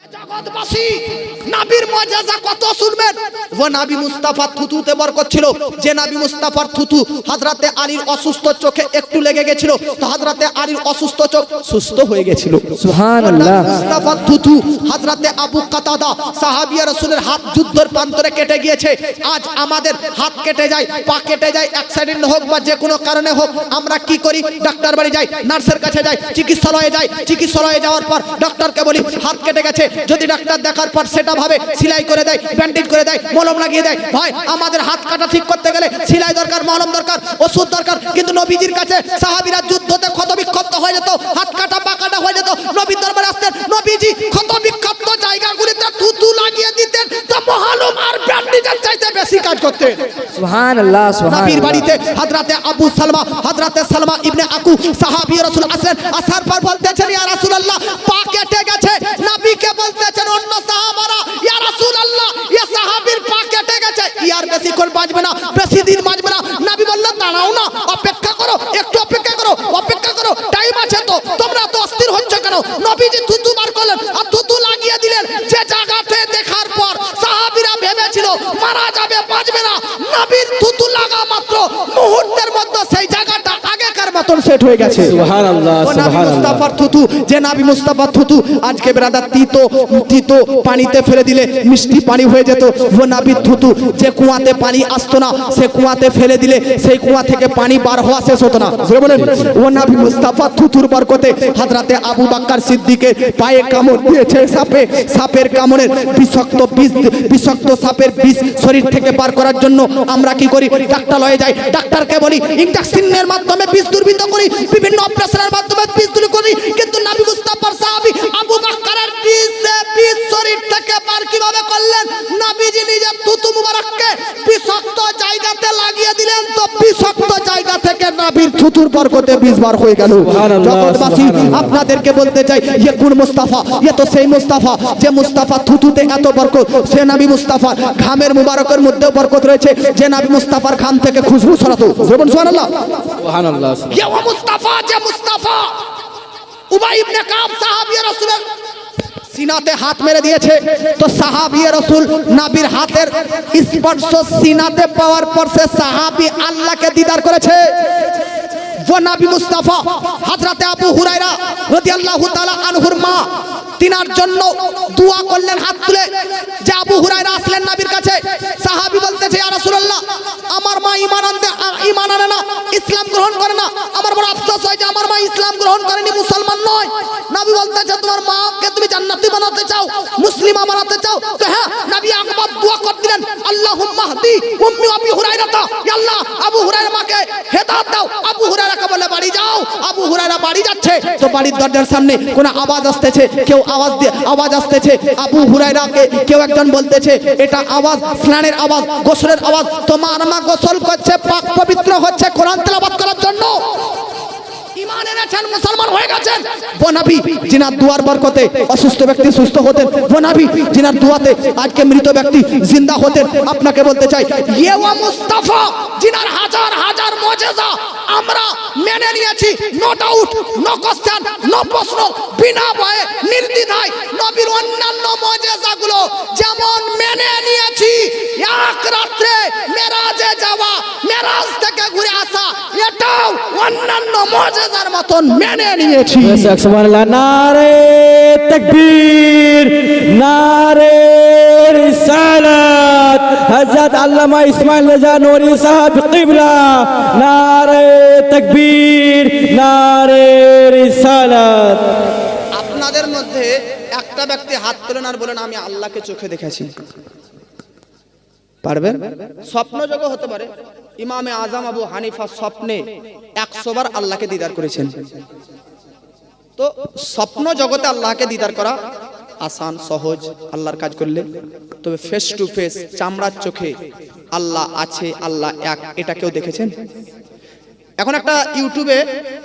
জগৎবাসী নবীর মুজিজা কত শুনবেন। ও নবী মুস্তাফা থুতুতে বরকত ছিল। যে নবী মুস্তাফার থুতু হযরতে আলীর অসুস্থ চোখে একটু লেগে গিয়েছিল, তো হযরতে আলীর অসুস্থ চোখ সুস্থ হয়ে গিয়েছিল। সুবহানাল্লাহ। মুস্তাফার থুতু হযরতে আবু কাতাদা সাহাবীয়ে রাসূলের হাত যুদ্ধের প্রান্তরে কেটে গিয়েছে। আজ আমাদের হাত কেটে যায়, পা কেটে যায়, অ্যাক্সিডেন্ট হোক বা যে কোনো কারণে হোক, আমরা কি করি? ডাক্তার বাড়ি যাই, নার্সের কাছে যাই, চিকিৎসালয়ে যাই। চিকিৎসালয়ে যাওয়ার পর ডাক্তারকে বলি হাত কেটে গেছে। যদি ডাক্তার দেখার পর সেটা ভাবে সেলাই করে দেয়, ব্যান্ডেজ করে দেয়, মলম লাগিয়ে দেয়। ভাই, আমাদের হাত কাটা ঠিক করতে গেলে সেলাই দরকার, মলম দরকার, ওষুধ দরকার। কিন্তু নবীজির কাছে সাহাবীরা যুদ্ধতে ক্ষত বিক্ষত হয়ে যেত, হাত কাটা পা কাটা হয়ে যেত। নবীর দরবারে আসতেন, নবীজি ক্ষত বিক্ষত জায়গাগুলিতে থুতু লাগিয়ে দিতেন, তো মলম আর ব্যান্ডেজের চাইতে বেশি কাজ করতেন। সুবহানাল্লাহ। নবীর বাড়িতে হযরতে আবু সালমা, হযরতে সালমা ইবনে আকু সাহাবী রাসূল আসলেন। আসার পর বলতেছেন, ইয়া রাসূলুল্লাহ পা কেটে গেছে। নবীকে বলতেছেন অন্য সাহাবারা, ইয়া রাসূলুল্লাহ ইয়া সাহাবীর পা কেটে গেছে, ইয়ার বেশিক্ষণ বাঁচবে না, বেশি দিন বাঁচবে না। নবী বললেন দাঁড়াও না, অপেক্ষা করো, একটু অপেক্ষা করো, অপেক্ষা করো, টাইম আছে তো, তোমরা তো অস্থির হচ্ছ কেন? নবীজি থুতু বার করলেন আর থুতু লাগিয়ে দিলেন। যে জায়গাতে দেখার পর সাহাবীরা ভেবেছিল মারা যাবে, বাঁচবে না, নবীর থুতু লাগা মাত্র মুহূর্তের মধ্যে সেই জায়গাটা আগেকার মতন সেট হয়ে গেছে। সুবহানাল্লাহ। নবী মুস্তাফার থুতু, যে নবী মুস্তাফার থুতু আজকে ব্রাদার তিতো তিতো পানিতে ফেলে দিলে মিষ্টি পানি হয়ে যেত। ও নবীর থুতু, যে কুয়াতে পানি আসতো না, সে কুয়াতে ফেলে দিলে সেই কুয়া থেকে পানি বার হওয়া শেষ হতো না। জোরে বলেন। ও নবী মুস্তাফার থুতুর বরকতে হযরতে আবু বকর সিদ্দিকের পায়ে কামড় দিয়েছে সাপে। সাপের কামড়ের বিষাক্ত সাপের বিষ শরীর থেকে বার করার জন্য আমরা কি করি? ডাক্তারলয়ে যাই, ডাক্তারকে বলি ইনজেকশনের মাধ্যমে বিষ দূরীভূত করি, বিভিন্ন অপারেশনের মাধ্যমে বিষ দূর করি। কিন্তু নবী মুস্তাফার সাহাবী আবু বকরের বিষ শরীর থেকে বার কিভাবে করলেন? নবীজি নিজের থুতু মুবারককে বিষাক্ত জায়গাতে লাগিয়ে দিলেন, তো বিষাক্ত জায়গা থেকে নবীর থুতুর বরকতে বিষ বার হয়ে গেল। জগৎবাসী আপনাদেরকে বলতে চাই, ইয়ে কোন মুস্তাফা? ইয়ে তো সেই মুস্তাফা যে মুস্তাফা থুতুতে এত বরকত। সে নবী মুস্তাফার ঘামের মুবারকের মধ্যেও বরকত রয়েছে, যে নবী মুস্তাফার ঘাম থেকে খুশবু ছড়াতো। সুবহানাল্লাহ। সুবহানাল্লাহ। ইয়ে ও মুস্তাফা, যে মুস্তাফা উবাই ইবনে কাব সাহাবী রাসূলের সিনাতে হাত মেরে দিয়েছে, তো সাহাবী রাসূল নবীর হাতের স্পর্শ সিনাতে পাওয়ার পর সে সাহাবী আল্লাহকে দিদার করেছে। ও নবী মুস্তাফা হযরতে আবু হুরায়রা রাদিয়াল্লাহু তাআলা আনহুর মা, তিনার জন্য দোয়া করলেন হাত তুলে। যে আবু হুরায়রা আসলেন নবীর কাছে, সাহাবী বলতেছে, ইয়া রাসূলুল্লাহ আমার মা ঈমান আনে না, ইসলাম গ্রহণ করে না। আমার বড় আফসোস হয় যে আমার মা ইসলাম গ্রহণ করেনি, মুসলমান নয়। নবী বলতেছে, তোমার মাকে তুমি জান্নাতি বানাতে চাও, মুসলিমা বানাতে চাও? তো হ্যাঁ, নবী একবার দোয়া করে দিলেন, আল্লাহুম্মা হদি উম্মি আবি হুরায়রা, ইয়া আল্লাহ আবু হুরায়রা মাকে হেদায়েত দাও। আবু হুরায়রাকে বলে বাড়ি যাও। আবু হুরায়রা বাড়ি যাচ্ছে, তো বাড়ির দরজার সামনে কোন আওয়াজ আসতেছে, কেউ আওয়াজ আসতেছে। আবু হুরায়রাকে কেউ একজন বলতেছে এটা আওয়াজ স্নানের আওয়াজ, গোসলের আওয়াজ। তোমার মা গোসল করছে, পাক পবিত্র হচ্ছে কোরআন তেলাওয়াত করার জন্য। ঈমান এনেছেন, মুসলমান হয়ে গেছেন। ও নবী যিনার দুয়ার বরকতে অসুস্থ ব্যক্তি সুস্থ হতেন, ও নবী যিনার দুয়াতে আজকে মৃত ব্যক্তি জিন্দা হতেন। আপনাকে বলতে চাই, ইয়ে ও মুস্তাফা যিনার হাজার হাজার মুজিজা আমরা মেনে নিয়েছি, no doubt, no question, no প্রশ্ন, বিনা ভয়ে নির্দ্বিধায় নবীর অন্যান্য মুজিজাগুলো যেমন মেনে নিয়েছি, এক রাত্রে মেরাজে যাওয়া, মেরাজ থেকে ঘুরে আসা, এটাও অন্যান্য মুজিজার মতন মেনে নিয়েছি। সুবহানাল্লাহ। নারে তাকবীর, নারে রিসালাত। হযরত আল্লামা ইসমাইল রেজা নূরি সাহেব কিবলা, নারে তাকবীর, নারে রিসালাত। আপনাদের মধ্যে একটা ব্যক্তি হাত তোলেন আর বলেন আমি আল্লাহকে চোখে দেখেছি, পারবেন? স্বপ্ন যোগ হতে পারে। ইমামে আজম আবু হানিফা স্বপ্নে 100 বার আল্লাহকে দিদার করেছেন। তো স্বপ্ন জগতে আল্লাহকে দিদার করা আসান, সহজ আল্লাহর কাজ করলে। তবে ফেস টু ফেস, চামড়ার চোখে আল্লাহ আছে, আল্লাহ এক, এটা কেউ দেখেছেন? এখন একটা ইউটিউবে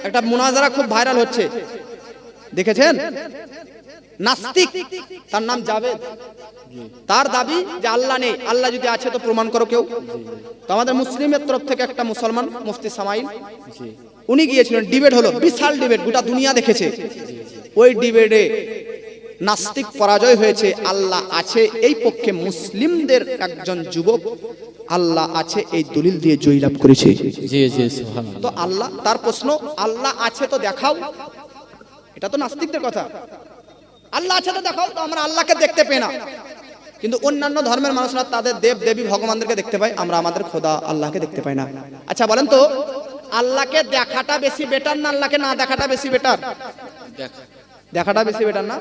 একটা মুনাজারা খুব ভাইরাল হচ্ছে, দেখেছেন? নাস্তিক, তার নাম জাভেদ, তার দাবি যে আল্লাহ নেই, আল্লাহ যদি আছে তো প্রমাণ করো কেউ। তো আমাদের মুসলিমের তরফ থেকে একটা মুসলমান মুফতি সামাইল, উনি গিয়েছিলেন, ডিবেট হলো, বিশাল ডিবেট, গোটা দুনিয়া দেখেছে। ওই ডিবেটে নাস্তিক পরাজয় হয়েছে, আল্লাহ আছে এই পক্ষে মুসলিমদের একজন যুবক আল্লাহ আছে এই দলিল দিয়ে জয়লাভ করেছে। জি জি সুবহানাল্লাহ। তো আল্লাহ, তার প্রশ্ন আল্লাহ আছে তো দেখাও, এটা তো নাস্তিকদের কথা। আল্লাহ আছে তো দেখাও, তো আমরা আল্লাহকে দেখতে পাই না, কিন্তু অন্যান্য ধর্মের মানুষরা তাদের দেব দেবী ভগবানদেরকে দেখতে পায়, আমরা আমাদের খোদা আল্লাহকে দেখতে পাই না। আচ্ছা বলেন তো, আল্লাহকে দেখাটা বেশি বেটার না আল্লাহকে না দেখাটা বেশি বেটার? দেখাটা বেশি বেটার না?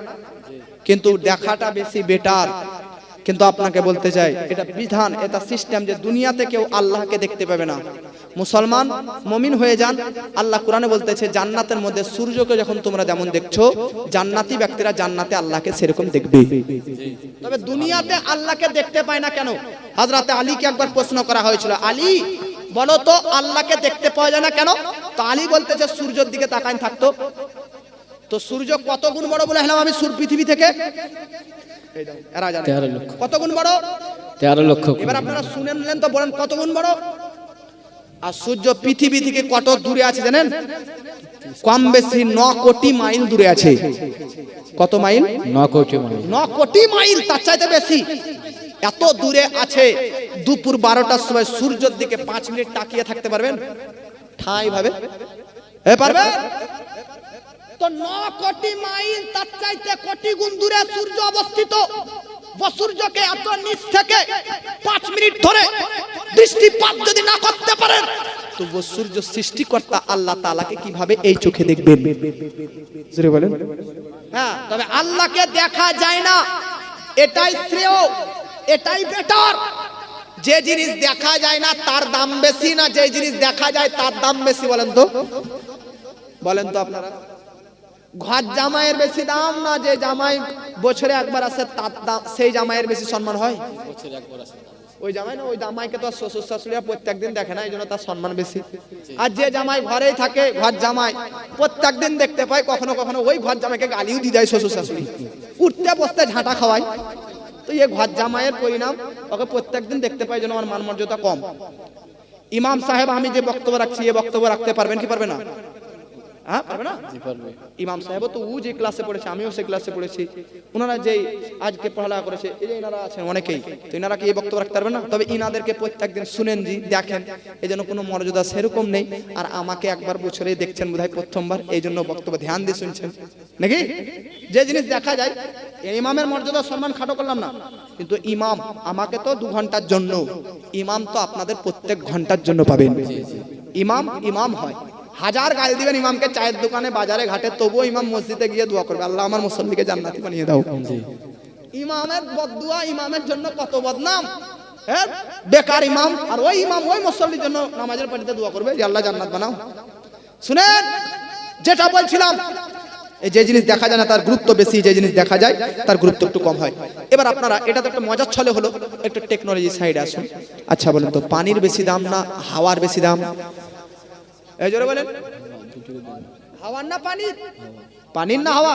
কিন্তু দেখাটা বেশি বেটার, কিন্তু আপনাকে বলতে চাই এটা বিধান, এটা সিস্টেম যে দুনিয়াতে কেউ আল্লাহকে দেখতে পাবে না। মুসলমান মুমিন হয়ে যান। আল্লাহ কোরআনে বলতেছে জান্নাতের মধ্যে সূর্যকে যখন তোমরা যেমন দেখছো, জান্নাতি ব্যক্তিরা জান্নাতে আল্লাহকে সেরকম দেখবে। তবে দুনিয়াতে আল্লাহকে দেখতে পায় না কেন? হযরত আলীকে একবার প্রশ্ন করা হয়েছিল, আলী বলো তো আল্লাহকে দেখতে পাওয়া যায় না কেন? তো আলী বলতেছে সূর্যের দিকে তাকায় থাকতো। তো সূর্য কত গুণ বড় বলে হলাম আমি পৃথিবী থেকে? এরা জানে 13 লক্ষ। কত গুণ বড়? 13 লক্ষ। এবার আপনারা শুনে নিলেন তো, বলেন কত গুণ বড়? আর সূর্য পৃথিবী থেকে কত দূরে আছে জানেন? কম বেশি 9 কোটি মাইল দূরে আছে। কত মাইল? 9 কোটি মাইল। 9 কোটি মাইল, তার চাইতে বেশি। এত দূরে আছে, দুপুর 12টার সময় সূর্যের দিকে 5 মিনিট তাকিয়ে থাকতে পারবেন? ঠাই ভাবে পারবে? তো 9 কোটি মাইল, তার চাইতে কোটি গুণ দূরে সূর্য অবস্থিত। সূর্যকে এত নিচ থেকে 5 মিনিট ধরে দৃষ্টিপাত যদি না করতে পারেন, তো সূর্য সৃষ্টিকর্তা আল্লাহ তাআলাকে কিভাবে এই চোখে দেখবেন? জোরে বলেন। হ্যাঁ, তবে আল্লাহকে দেখা যায় না, এটাই শ্রেয়, এটাই বেটার। যে জিনিস দেখা যায় না তার দাম বেশি না যে জিনিস দেখা যায় তার দাম বেশি? বলেন তো, বলেন তো আপনারা। ঘর জামাইয়ের বেশি দাম না যে জামাই বছরে একবার আসে তার দাম, সেই জামাইয়ের বেশি সম্মান হয়? বছরে একবার আসে ওই জামাই না, ওই জামাইকে তো শ্বশুর শাশুড়িরা প্রত্যেকদিন দেখে না, এই জন্য তার সম্মান বেশি। আর যে জামাই ঘরেই থাকে, ঘর জামাই প্রত্যেকদিন দেখতে পায়, কখনো কখনো ওই ঘর জামাইকে গালিও দিয়ে দেয় শ্বশুর শাশুড়ি, উঠতে বসতে ঝাঁটা খাওয়ায়। তো এই ঘর জামাইয়ের পরিণাম, ওকে প্রত্যেকদিন দেখতে পাই, যেন আমার মান মর্যাদা কম। ইমাম সাহেব আমি যে বক্তব্য রাখছি, এই বক্তব্য রাখতে পারবেন কি পারবে না? হ্যাঁ, পারবে না? ইমাম সাহেব তো ও যে ক্লাসে পড়েছে, আমিও সেই ক্লাসে পড়েছি, ওনারা যেই আজকে পড়ালেখা করেছে, এই যে এনারা আছেন অনেকেই, তো এনারা কি এই বক্তব্য রাখতে পারবেন না? তবে ইনাদেরকে প্রত্যেকদিন শুনেন জি, দেখেন, এই জন্য কোনো মর্যাদা সেরকম নেই। আর আমাকে একবার বছরে দেখছেন বোধহয় প্রথমবার, এই জন্য বক্তব্য ধ্যান দিয়ে শুনছেন নাকি? যে জিনিস দেখা যায়, ইমামের মর্যাদা সম্মান খাটো করলাম না, কিন্তু ইমাম আমাকে তো 2 ঘন্টার জন্য, ইমাম তো আপনাদের প্রত্যেক ঘন্টার জন্য পাবেন। ইমাম ইমাম হয়, হাজার গালি দিবেন ইমামকে চায়ের দোকানে বাজারে ঘাটে, তবুও ইমাম মসজিদে গিয়ে দোয়া করবে, আল্লাহ আমার মুসল্লিকে জান্নাতি বানিয়ে দাও। ইমামের বদদুয়া ইমামের জন্য কত বদনাম। হ্যাঁ, বেকার ইমাম, আর ওই ইমাম ওই মুসল্লির জন্য নামাজের পানিতে দোয়া করবে যে আল্লাহ জান্নাত বানাও। শুনেন, যেটা বলছিলাম, এই যে জিনিস দেখা যায় না তার গুরুত্ব বেশি, যে জিনিস দেখা যায় তার গুরুত্ব একটু কম হয়। এবার আপনারা, এটা তো একটা মজার ছলে হলো, একটু টেকনোলজি সাইডে আসুন। আচ্ছা বলেন তো, পানির বেশি দাম না হাওয়ার বেশি দাম? এই জোরে বলেন। হাওয়ার না পানির? পানির না হাওয়া?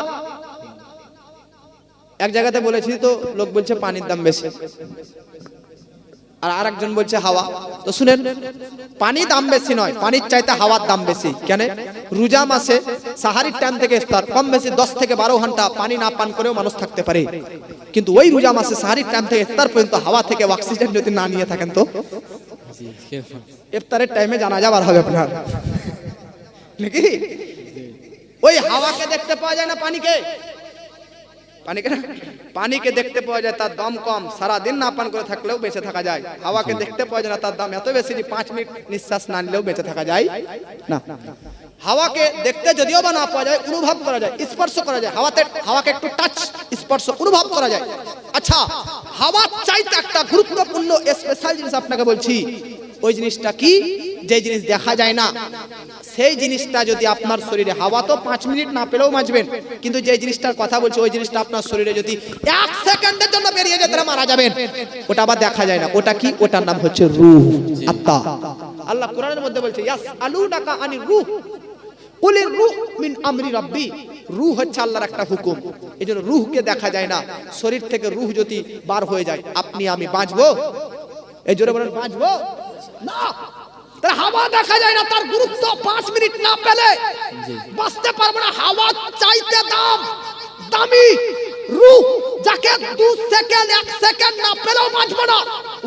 এক জায়গাতে বলেছি তো লোক বলছে পানির দাম বেশি, আর আরেকজন বলছে হাওয়া। তো শুনেন, পানি দাম বেশি নয়, পানির চাইতে হাওয়ার দাম বেশি। কেন? রোজা মাসে সাহারির টাইম থেকে ইফতার কম বেশি 10 থেকে 12 ঘন্টা পানি না পান করেও মানুষ থাকতে পারে, কিন্তু ওই রোজা মাসে সাহারির টাইম থেকে ইফতার পর্যন্ত হাওয়া থেকে অক্সিজেন যদি না নিয়ে থাকেন, তো ইফতারের টাইমে জানাজা বার হবে আপনার নাকি? ওই হাওয়াকে দেখতে পাওয়া যায় না পানিকে? পানিকে না, পানিকে দেখতে পাওয়া যায়, তার দাম কম, সারা দিন না পান করে থাকলেও বেঁচে থাকা যায়। হাওয়াকে দেখতে পাওয়া যায় না, তার দাম এত বেশি যে 5 মিনিট নিঃশ্বাস না নিলেও বেঁচে থাকা যায় না। হাওয়াকে দেখতে যদিও বা না পাওয়া যায়, অনুভব করা যায়, স্পর্শ করা যায়। হাওয়াকে একটু টাচ, স্পর্শ, অনুভব করা যায়। আচ্ছা, হাওয়ার চাইতে একটা গুরুত্বপূর্ণ স্পেশাল জিনিস আপনাকে বলছি। ওই জিনিসটা কি? যে জিনিস দেখা যায় না, সেই জিনিসটা যদি আপনার শরীরে, হাওয়া তো 5 মিনিট না পেলেও বাঁচবেন, কিন্তু যে জিনিসটার কথা বলছি, ওই জিনিসটা আপনার শরীরে যদি 1 সেকেন্ডের জন্য বেরিয়ে যায়, তাহলে মারা যাবেন। ওটা আবার দেখা যায় না। ওটা কি? ওটার নাম হচ্ছে রূহ, আত্মা। আল্লাহ কোরআনের মধ্যে বলছে, ইয়াসআলুনাকা আনির রূহ কুলির রূহ মিন আমরি রাব্বি। রূহ হচ্ছে আল্লাহর একটা হুকুম, এজন্য রূহকে দেখা যায় না। শরীর থেকে রূহ যদি বার হয়ে যায়, আপনি আমি বাঁচবো? এই জোরে বলেন, বাঁচবো না। তার হাওয়া দেখা যায় না, তার গুরুত্ব 5 মিনিট না পেলে বাঁচতে পারবো না। হাওয়া চাইতে দামি রূহ যাকে 2 সেকেন্ড 1 সেকেন্ড না পেলেও বাঁচবে না,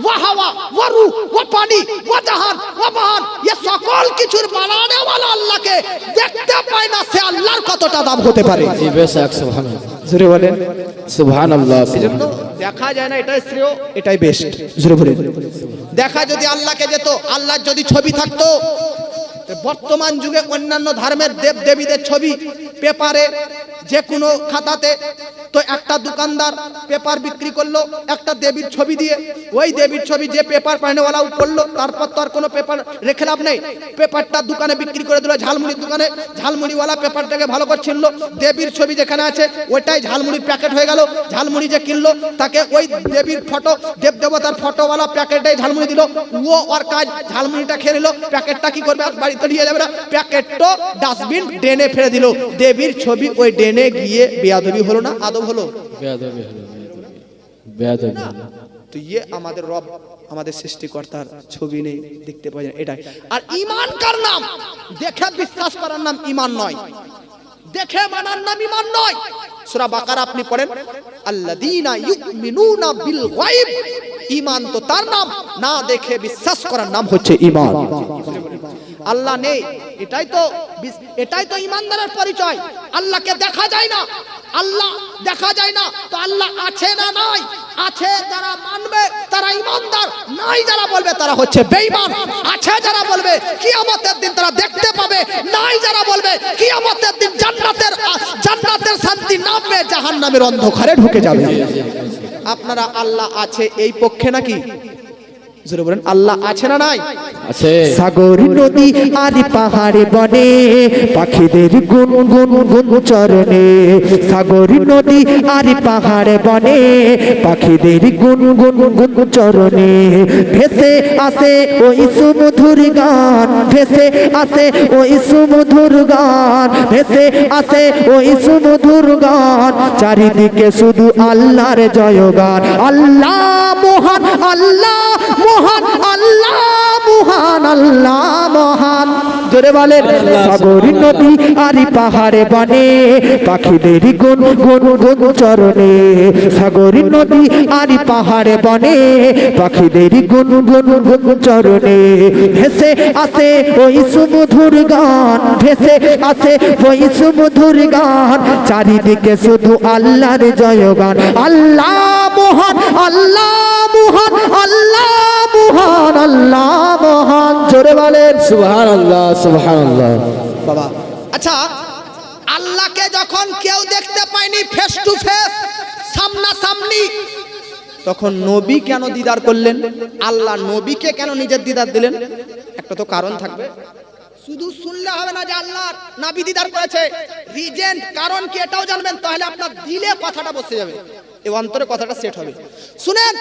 ওয়া হাওয়া ওয়া রূহ ওয়া পানি ওয়া জাহান ওয়া বাহান, এই সকল কিছুর বানানে ওয়ালা আল্লাহকে দেখতে পায় না, সে আল্লাহর কতটা দাম হতে পারে। জি বেশক সুবহানাল্লাহ, জোরে বলেন সুবহানাল্লাহ। এজন্য দেখা যায় না, এটাই শ্রেয়, এটাই বেস্ট। জোরে বলেন। দেখা যদি আল্লাহকে যেত, আল্লাহর যদি ছবি থাকতো, বর্তমান যুগে অন্যান্য ধর্মের দেব দেবীদের ছবি পেপারে যে কোনো খাতাতে, তো একটা দোকানদার পেপার বিক্রি করলো একটা দেবীর ছবি দিয়ে, ওই দেবীর ছবি যে পেপার পাইনেওয়ালা পড়লো, তারপর তো আর কোনো পেপার রেখে লাভ নেই, পেপারটা দোকানে বিক্রি করে দিল, ঝালমুড়ির দোকানে। ঝালমুড়িওয়ালা পেপারটাকে ভালো করে ছিনলো, দেবীর ছবি যেখানে আছে ওইটাই ঝালমুড়ির প্যাকেট হয়ে গেল। ঝালমুড়ি যে কিনলো তাকে ওই দেবীর ফটো, দেব দেবতার ফটোওয়ালা প্যাকেটে ঝালমুড়ি দিল, ও ওর কাজ ঝালমুড়িটা খেয়ে নিল, প্যাকেটটা কি করবে, আর বাড়িতে নিয়ে যাবে না, প্যাকেটটা ডাস্টবিন ড্রেনে ফেলে দিল, দেবীর ছবি ওই ড্রেনে গিয়ে বেয়াদবি হলো না আদব হলো? বেয়াদবি হলো, বেয়াদবি হলো। তো ইয়ে আমাদের রব, আমাদের সৃষ্টিকর্তার ছবি নেই, দেখতে পাই না, এটাই। আর ঈমান কার নাম? দেখে বিশ্বাস করার নাম ঈমান নয়, দেখে মানার নাম ঈমান নয়। সূরা বাকারা আপনি পড়েন, আল্লাযীনা ইউমিনুনা বিল গায়ব, ঈমান তো তার নাম, না দেখে বিশ্বাস করার নাম হচ্ছে ঈমান। আল্লাহ নেই, এটাই তো ঈমানদারের পরিচয়। আল্লাহকে দেখা যায় না, আল্লাহ দেখা যায় না, তো আল্লাহ আছে না নাই? আছে যারা মানবে তারা ঈমানদার, নাই যারা বলবে তারা হচ্ছে বেঈমান। আছে যারা বলবে কিয়ামতের দিন তারা দেখতে পাবে, নাই যারা বলবে কিয়ামতের দিন জান্নাতের শান্তি নামবে, জাহান্নামের অন্ধকারে ঢুকে যাবে। আপনারা আল্লাহ আছে এই পক্ষে নাকি? জোরে বলেন, আল্লাহ আছে না নাই? আছে। সাগর নদী আর পাহাড়ে বনে পাখিদের গুন গুন গুন চরণে, সাগর নদী আর পাহাড়ে বনে পাখিদের গুন গুন গুন চরণে, ভেসে আসে ওই সুমধুর গান, ভেসে আসে ওই সুমধুর গান, ভেসে আসে ওই সুমধুর গান, চারিদিকে শুধু আল্লাহর জয়গান। আল্লাহ মহান, আল্লাহ মহান, আল্লাহ মহান, আল্লাহ মহান। জোরে বলেন। সাগর নদী আর পাহাড়ে বনে পাখিদের গুন গুন গুন চরণে, সাগর নদী আর পাহাড়ে বনে পাখিদের গুন গুন গুন চরণে, ভেসে আসে ওই সুমধুর গান, ভেসে আসে ওই সুমধুর গান, চারিদিকে শুধু আল্লাহর জয়গান। আল্লাহ মহান, আল্লাহ মহান, আল্লাহ মহান, আল্লাহ মহান। জোরে বলেন সুবহানাল্লাহ, সুবহানাল্লাহ। বাবা আচ্ছা, আল্লাহকে যখন কেউ দেখতে পায়নি ফেস টু ফেস, সামনাসামনি, তখন নবী কেন দিদার করলেন? আল্লাহ নবীকে কেন নিজের দিদার দিলেন? একটা তো কারণ থাকবে, শুধু শুনলে হবে না যে আল্লাহ নবী দিদার করেছে, রিজেন্ট কারণ কি এটাও জানবেন, তাহলে আপনার দিলে কথাটা বসে যাবে, এই অন্তরে কথাটা সেট হবে। শুনেন,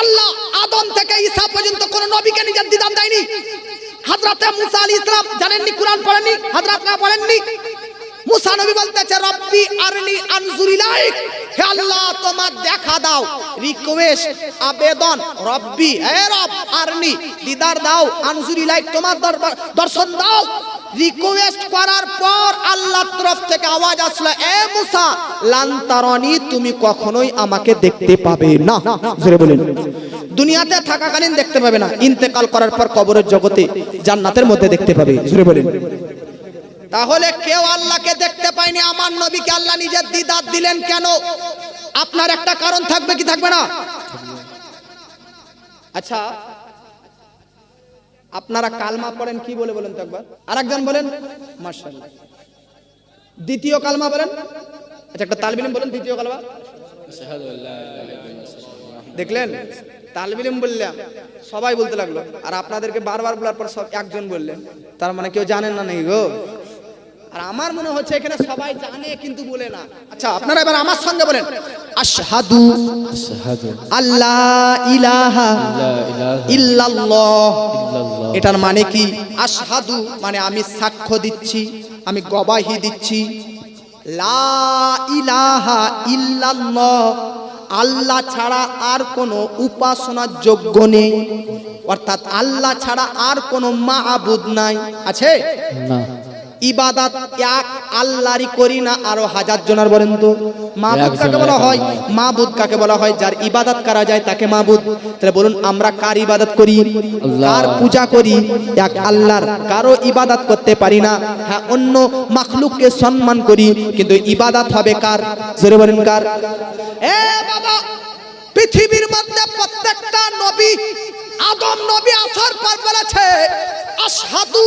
আল্লাহ আদম থেকে ঈসা পর্যন্ত কোন নবীকে নিজের দিদার দেয়নি। হযরত মুসা আলাইহিস সালাম জানেননি, কুরআন পড়েননি, হযরতরা পড়েননি। মুসা নবী বলতেছে রব্বি আরনি আনজুর ইলাইক, হে আল্লাহ তোমার দেখা দাও, রিকোয়েস্ট আবেদন, রব্বি হে রব আরনি দিদার দাও, আনজুর ইলাইক তোমার দর্শন দাও। রিকোয়েস্ট করার পর আল্লাহর তরফ থেকে আওয়াজ আসলো, এ মুসা লান তারানি, তুমি কখনোই আমাকে দেখতে পাবে না। জোরে বলেন। দুনিয়াতে থাকাকালীন দেখতে পাবে না, ইন্তেকাল করার পর কবরের জগতে জান্নাতের মধ্যে দেখতে পাবে। জোরে বলেন। তাহলে কেউ আল্লাহকে দেখতে পায়নি, আমার নবীকে আল্লাহ নিজের দিদার দিলেন কেন? আপনার একটা কারণ থাকবে কি থাকবে না? আচ্ছা, আপনারা কালমা পড়েন কি বলে বলেন তো একবার, আরেকজন বলেন মাশাআল্লাহ। দ্বিতীয় কালমা বলেন, আচ্ছা একটা তালবি ইলম বলেন দ্বিতীয় কালমা। দেখলেন, তালবি ইলম বললাম সবাই বলতে লাগলো, আর আপনাদেরকে বারবার বলার পর সব একজন বললেন, তার মানে কেউ জানেন না নাকি গো? আর আমার মনে হচ্ছে এখানে সবাই জানে কিন্তু বলে না। আচ্ছা আপনারা এবার আমার সঙ্গে বলেন, আশহাদু আল্লাহ ইলাহা ইল্লাল্লাহ। এটার মানে কি? আশহাদু মানে আমি সাক্ষ্য দিচ্ছি, আমি গবাহি দিচ্ছি, লা ইলাহা ইল্লাল্লাহ, আল্লাহ ছাড়া আর কোনো উপাসনার যোগ্য নেই, অর্থাৎ আল্লাহ ছাড়া আর কোনো মাবুদ নাই। আছে না? ইবাদত এক আল্লাহরই করি না আরো হাজার জনের বলেন তো? মাবুদ কাকে বলা হয়? মাবুদ কাকে বলা হয়? যার ইবাদত করা যায় তাকে মাবুদ। তাহলে বলুন আমরা কার ইবাদত করি, কার পূজা করি? এক আল্লাহর। কারো ইবাদত করতে পারি না, হ্যাঁ অন্য মাখলুককে সম্মান করি, কিন্তু ইবাদত হবে কার? জোরে বলেন কার? এ বাবা, পৃথিবীর মধ্যে প্রত্যেকটা নবী, আদম নবী আসার পর বলেছে আশহাদু,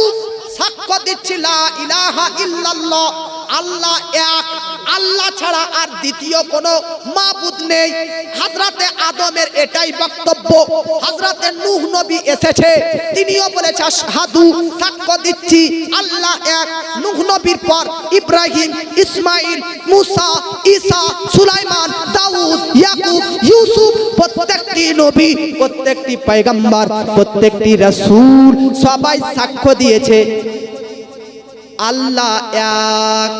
সাক্ষ্য দিচ্ছি লা ইলাহা ইল্লাল্লাহ, আল্লাহ এক, আল্লাহ ছাড়া আর দ্বিতীয় কোনো মাবুদ নেই। হযরতে আদমের এটাই বক্তব্য। হযরতে নূহ নবী এসেছে, তিনিও বলেছে আশহাদু, সাক্ষ্য দিচ্ছি আল্লাহ এক। নূহ নবীর পর ইব্রাহিম, ইসমাইল, মুসা, ঈসা, সুলাইমান, দাউদ, ইয়াকুব, ইউসুফ, প্রত্যেকটি নবী, প্রত্যেকটি পয়গম্বর, প্রত্যেকটি রাসূল সবাই সাক্ষ্য দিয়েছে আল্লাহ এক।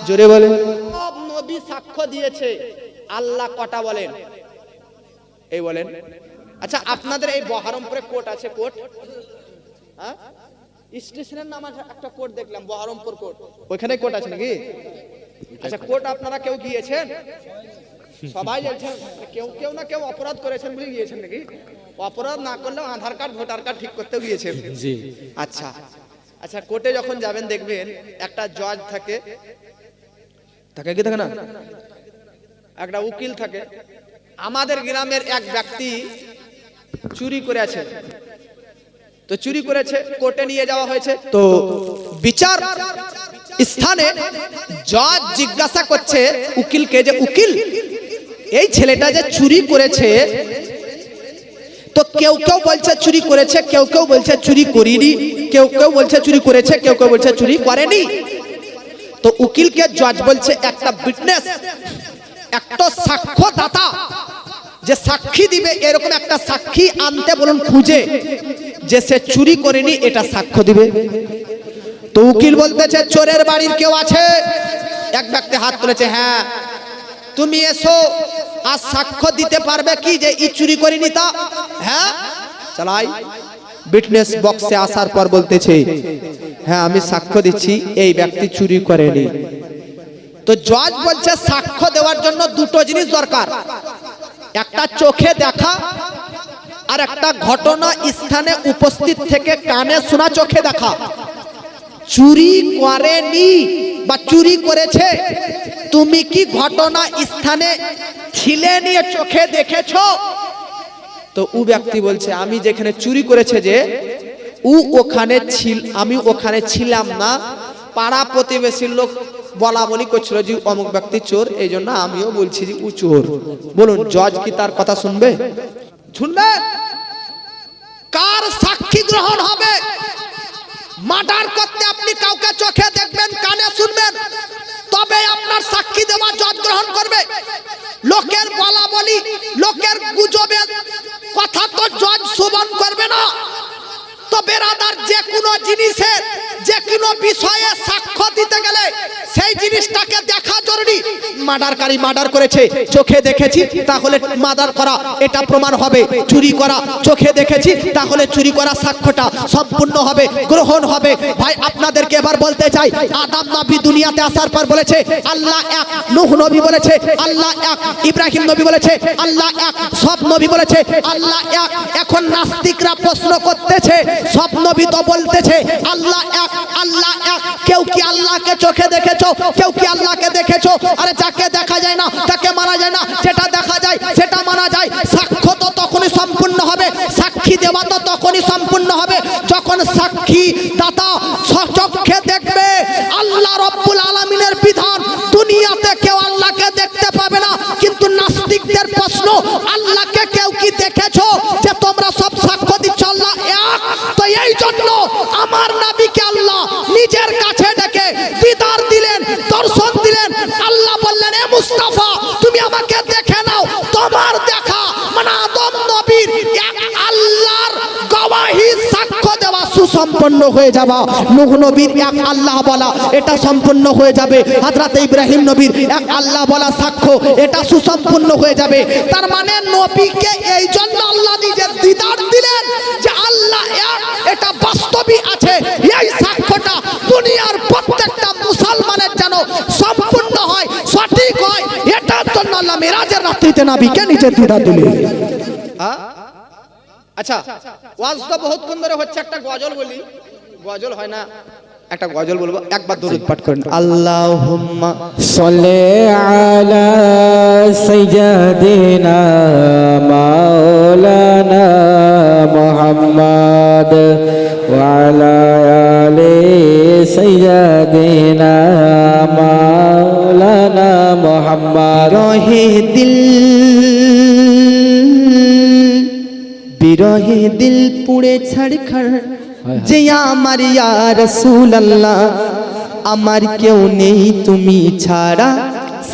জোরে বলেন। সব নবী সাক্ষ্য দিয়েছে। আল্লাহ কটা বলেন? এই বলেন। আচ্ছা আপনাদের এই বহরমপুরে কোর্ট আছে, কোর্ট, হ্যাঁ স্টেশনের নাম আছে একটা কোর্ট দেখলাম, বহরমপুর কোর্ট, ওইখানে কোর্ট আছে নাকি? আচ্ছা কোর্ট আপনারা কেউ গিয়েছেন? সবাই যাচ্ছেন? কেউ না কেউ অপরাধ করেছেন বলে গিয়েছেন নাকি? অপরাধ না করলেও আধার কার্ড, ভোটার কার্ড ঠিক করতেও গিয়েছেন? জি। আচ্ছা আচ্ছা, কোর্টে যখন যাবেন দেখবেন একটা জজ থাকে, থাকে কি থাকে না, একটা উকিল থাকে। আমাদের গ্রামের এক ব্যক্তি চুরি করেছে, তো চুরি করেছে, কোর্টে নিয়ে যাওয়া হয়েছে। তো বিচার স্থানে জজ জিজ্ঞাসা করছে উকিলকে যে উকিল, এই ছেলেটা যে চুরি করেছে, তো কেউ কেউ বলছে চুরি করেছে, কেউ কেউ বলছে চুরি করিনি, কেউ কেউ বলছে চুরি করেছে, কেউ কেউ বলছে চুরি করেনি। তো উকিলকে জজ বলছে একটা উইটনেস, একটা সাক্ষ্যদাতা যে সাক্ষী দিবে, এরকম একটা সাক্ষী আনতে বলুন খুঁজে, যে সে চুরি করেনি এটা সাক্ষ্য দিবে। তো উকিল বলতেছে চোরের বাড়ির কেউ আছে? এক ব্যক্তি হাত তুলেছে, হ্যাঁ। তুমি এসো, আর সাক্ষ্য দিতে পারবে কি যে ই চুরি করেনি তা? হ্যাঁ চালাই। উইটনেস বক্সে আসার পর বলতেছে, হ্যাঁ আমি সাক্ষ্য দিচ্ছি এই ব্যক্তি চুরি করেনি। তো জজ বলছে সাক্ষ্য দেওয়ার জন্য দুটো জিনিস দরকার, একটা চোখে দেখা, আর একটা ঘটনা স্থানে উপস্থিত থেকে কানে শোনা, চোখে দেখা। চুরি করেনি বা চুরি করেছে, তুমি কি ঘটনা স্থানে ছিলে, নিয়ে চোখে দেখেছো? তো ও ব্যক্তি বলছে আমি যেখানে চুরি করেছে যে ও ওখানে ছিল, আমি ওখানে ছিলাম না, পাড়া প্রতিবেশীর লোক বলা বলি করছিল যে অমুক ব্যক্তি চোর, এই জন্য আমিও বলছি যে ও চোর। বলুন জজ কি তার কথা শুনবে? শুনবে? কার সাক্ষী গ্রহণ হবে? মার্ডার করতে আপনি কাউকে চোখে দেখবেন, কানে শুনবেন, তবে আপনার সাক্ষী দেওয়া জজ গ্রহণ করবে। লোকের বলা বলি, লোকের গুজবের কথা তো জজ শ্রবণ করবে না। তো বেরাদার যে কোনো জিনিসের, যে কোনো বিষয়ে সাক্ষ্য দিতে গেলে সেই জিনিসটাকে দেখা জরুরি। মার্ডারকারী মার্ডার করেছে, চোখে দেখেছি, তাহলে মার্ডার করা এটা প্রমাণ হবে। চুরি করা চোখে দেখেছি, তাহলে চুরি করা সাক্ষ্যটা সম্পূর্ণ হবে, গ্রহণ হবে। ভাই আপনাদেরকে এবার বলতে চাই, আদম নবী দুনিয়াতে আসার পর বলেছে আল্লাহ এক, নূহ নবী বলেছে আল্লাহ এক, ইব্রাহিম নবী বলেছে আল্লাহ এক, সব নবী বলেছে আল্লাহ এক। এখন নাস্তিকরা প্রশ্ন করতেছে সব নবী তো বলতেছে আল্লাহ এক, আল্লাহ এক, কেউ কি আল্লাহকে চোখে দেখেছো? কেউ কি আল্লাহকে দেখেছো? আরে যাকে দেখা যায় না তাকে মানা যায় না, যেটা দেখা যায় সেটা মানা যায়। সাক্ষ্য তো তখনই সম্পূর্ণ হবে, সাক্ষী দেওয়া তো তখনই সম্পূর্ণ হবে যখন সাক্ষী দাতা চোখে দেখবে। আল্লাহ রব্বুল আলামিনের বিধান, দুনিয়াতে কেউ আল্লাহকে দেখতে পাবে না, কিন্তু নাস্তিকদের প্রশ্ন আল্লাহকে কেউ কি দেখেছো? যে তোমরা সব সাক্ষ্য দিচ্ছ আল্লাহ এক, তো এই জন্য আমার নবীকে আল্লাহ নিজের কাছে ডেকে দিদার দিলেন, দর্শন দিলেন। আল্লাহ বললেন এ মুস্তাফা তুমি আমাকে দেখে নাও। তোমার দেখা মানে আদম নবীর এক আল্লাহর গওয়াহি সাক্ষ্য দেওয়া সুসম্পন্ন হয়ে যাবে। নূহ নবীর এক আল্লাহ বলা এটা সম্পূর্ণ হয়ে যাবে। হযরত ইব্রাহিম নবীর এক আল্লাহ বলা সাক্ষ্য এটা সুসম্পন্ন হয়ে যাবে। তার মানে নবীকে এই জন্য আল্লাহ নিজের দিদার দিলেন যে আল্লাহ এক, এটা বাস্তবই আছে। এই সাক্ষ্যটা দুনিয়ার সম্পূর্ণ হয়, সঠিক হয়, এটার জন্য আল্লাহ মেরাজের রাত্রিতে নবীকে নিজের দিদার দিলেন। আচ্ছা, ওয়াজ তো বহুতক্ষণ ধরে হচ্ছে, একটা গজল বলি, গজল হয় না, একটা গজল বলবো, একবার দরুদ পাঠ করেন। আল্লাহুম্মা সাল্লি আলা সাইয়্যিদিনা মাওলানা মুহাম্মদ ওয়া আলা আলি সাইয়্যিদিনা মাওলানা মুহাম্মদ। রহে দিল, বিরহে দিল পুড়ে ছাড়খাড়, যে আমার ইয়া রাসূলুল্লাহ, আমার কেউ নেই তুমি ছাড়া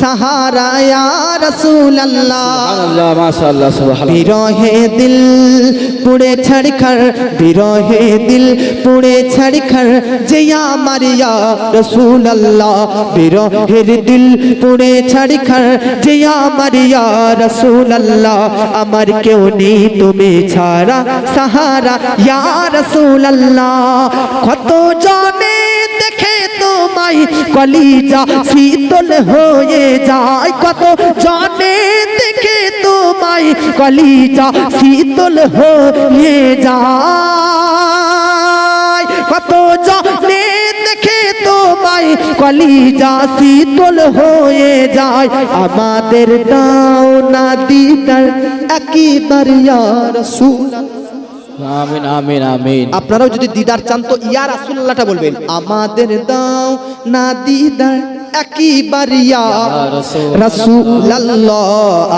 সাহারা ইয়া রাসূলুল্লাহ। সুবহানাল্লাহ, মাশাআল্লাহ, সুবহানাল্লাহ। বিরহে দিল পুড়ে ছাড়খাড়, বিরহে দিল পুড়ে ছাড়খাড়, যে আমার ইয়া রাসূলুল্লাহ, বিরহের দিল পুড়ে ছাড়খাড়, যে আমার ইয়া রাসূলুল্লাহ, আমার কেউ নেই তুমি ছাড়া সাহারা ইয়া রাসূলুল্লাহ। কত জনে দেখে তোমায় কলিজা শীতল হয়ে যায়, কত জনে দেখে তোমায় কলিজা শীতল হয়ে যায়, কত জনে দেখে তোমায় কলিজা শীতল হয়ে যায়। আমাদের দাও না দিদার একবার ইয়া রাসূলুল্লাহ। আমিন, আমিন, আমিন। আপনারাও যদি দিদার চান তো ইয়া রাসূলুল্লাহটা বলবেন। আমাদের দাও না দিদার একবার ইয়া রাসূলুল্লাহ,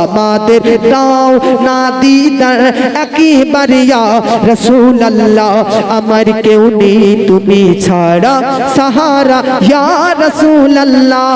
আমাদের দাও না দিদার একবার ইয়া রাসূলুল্লাহ, আমার কেউ নেই তুমি ছাড়া সাহারা ইয়া রাসূলুল্লাহ।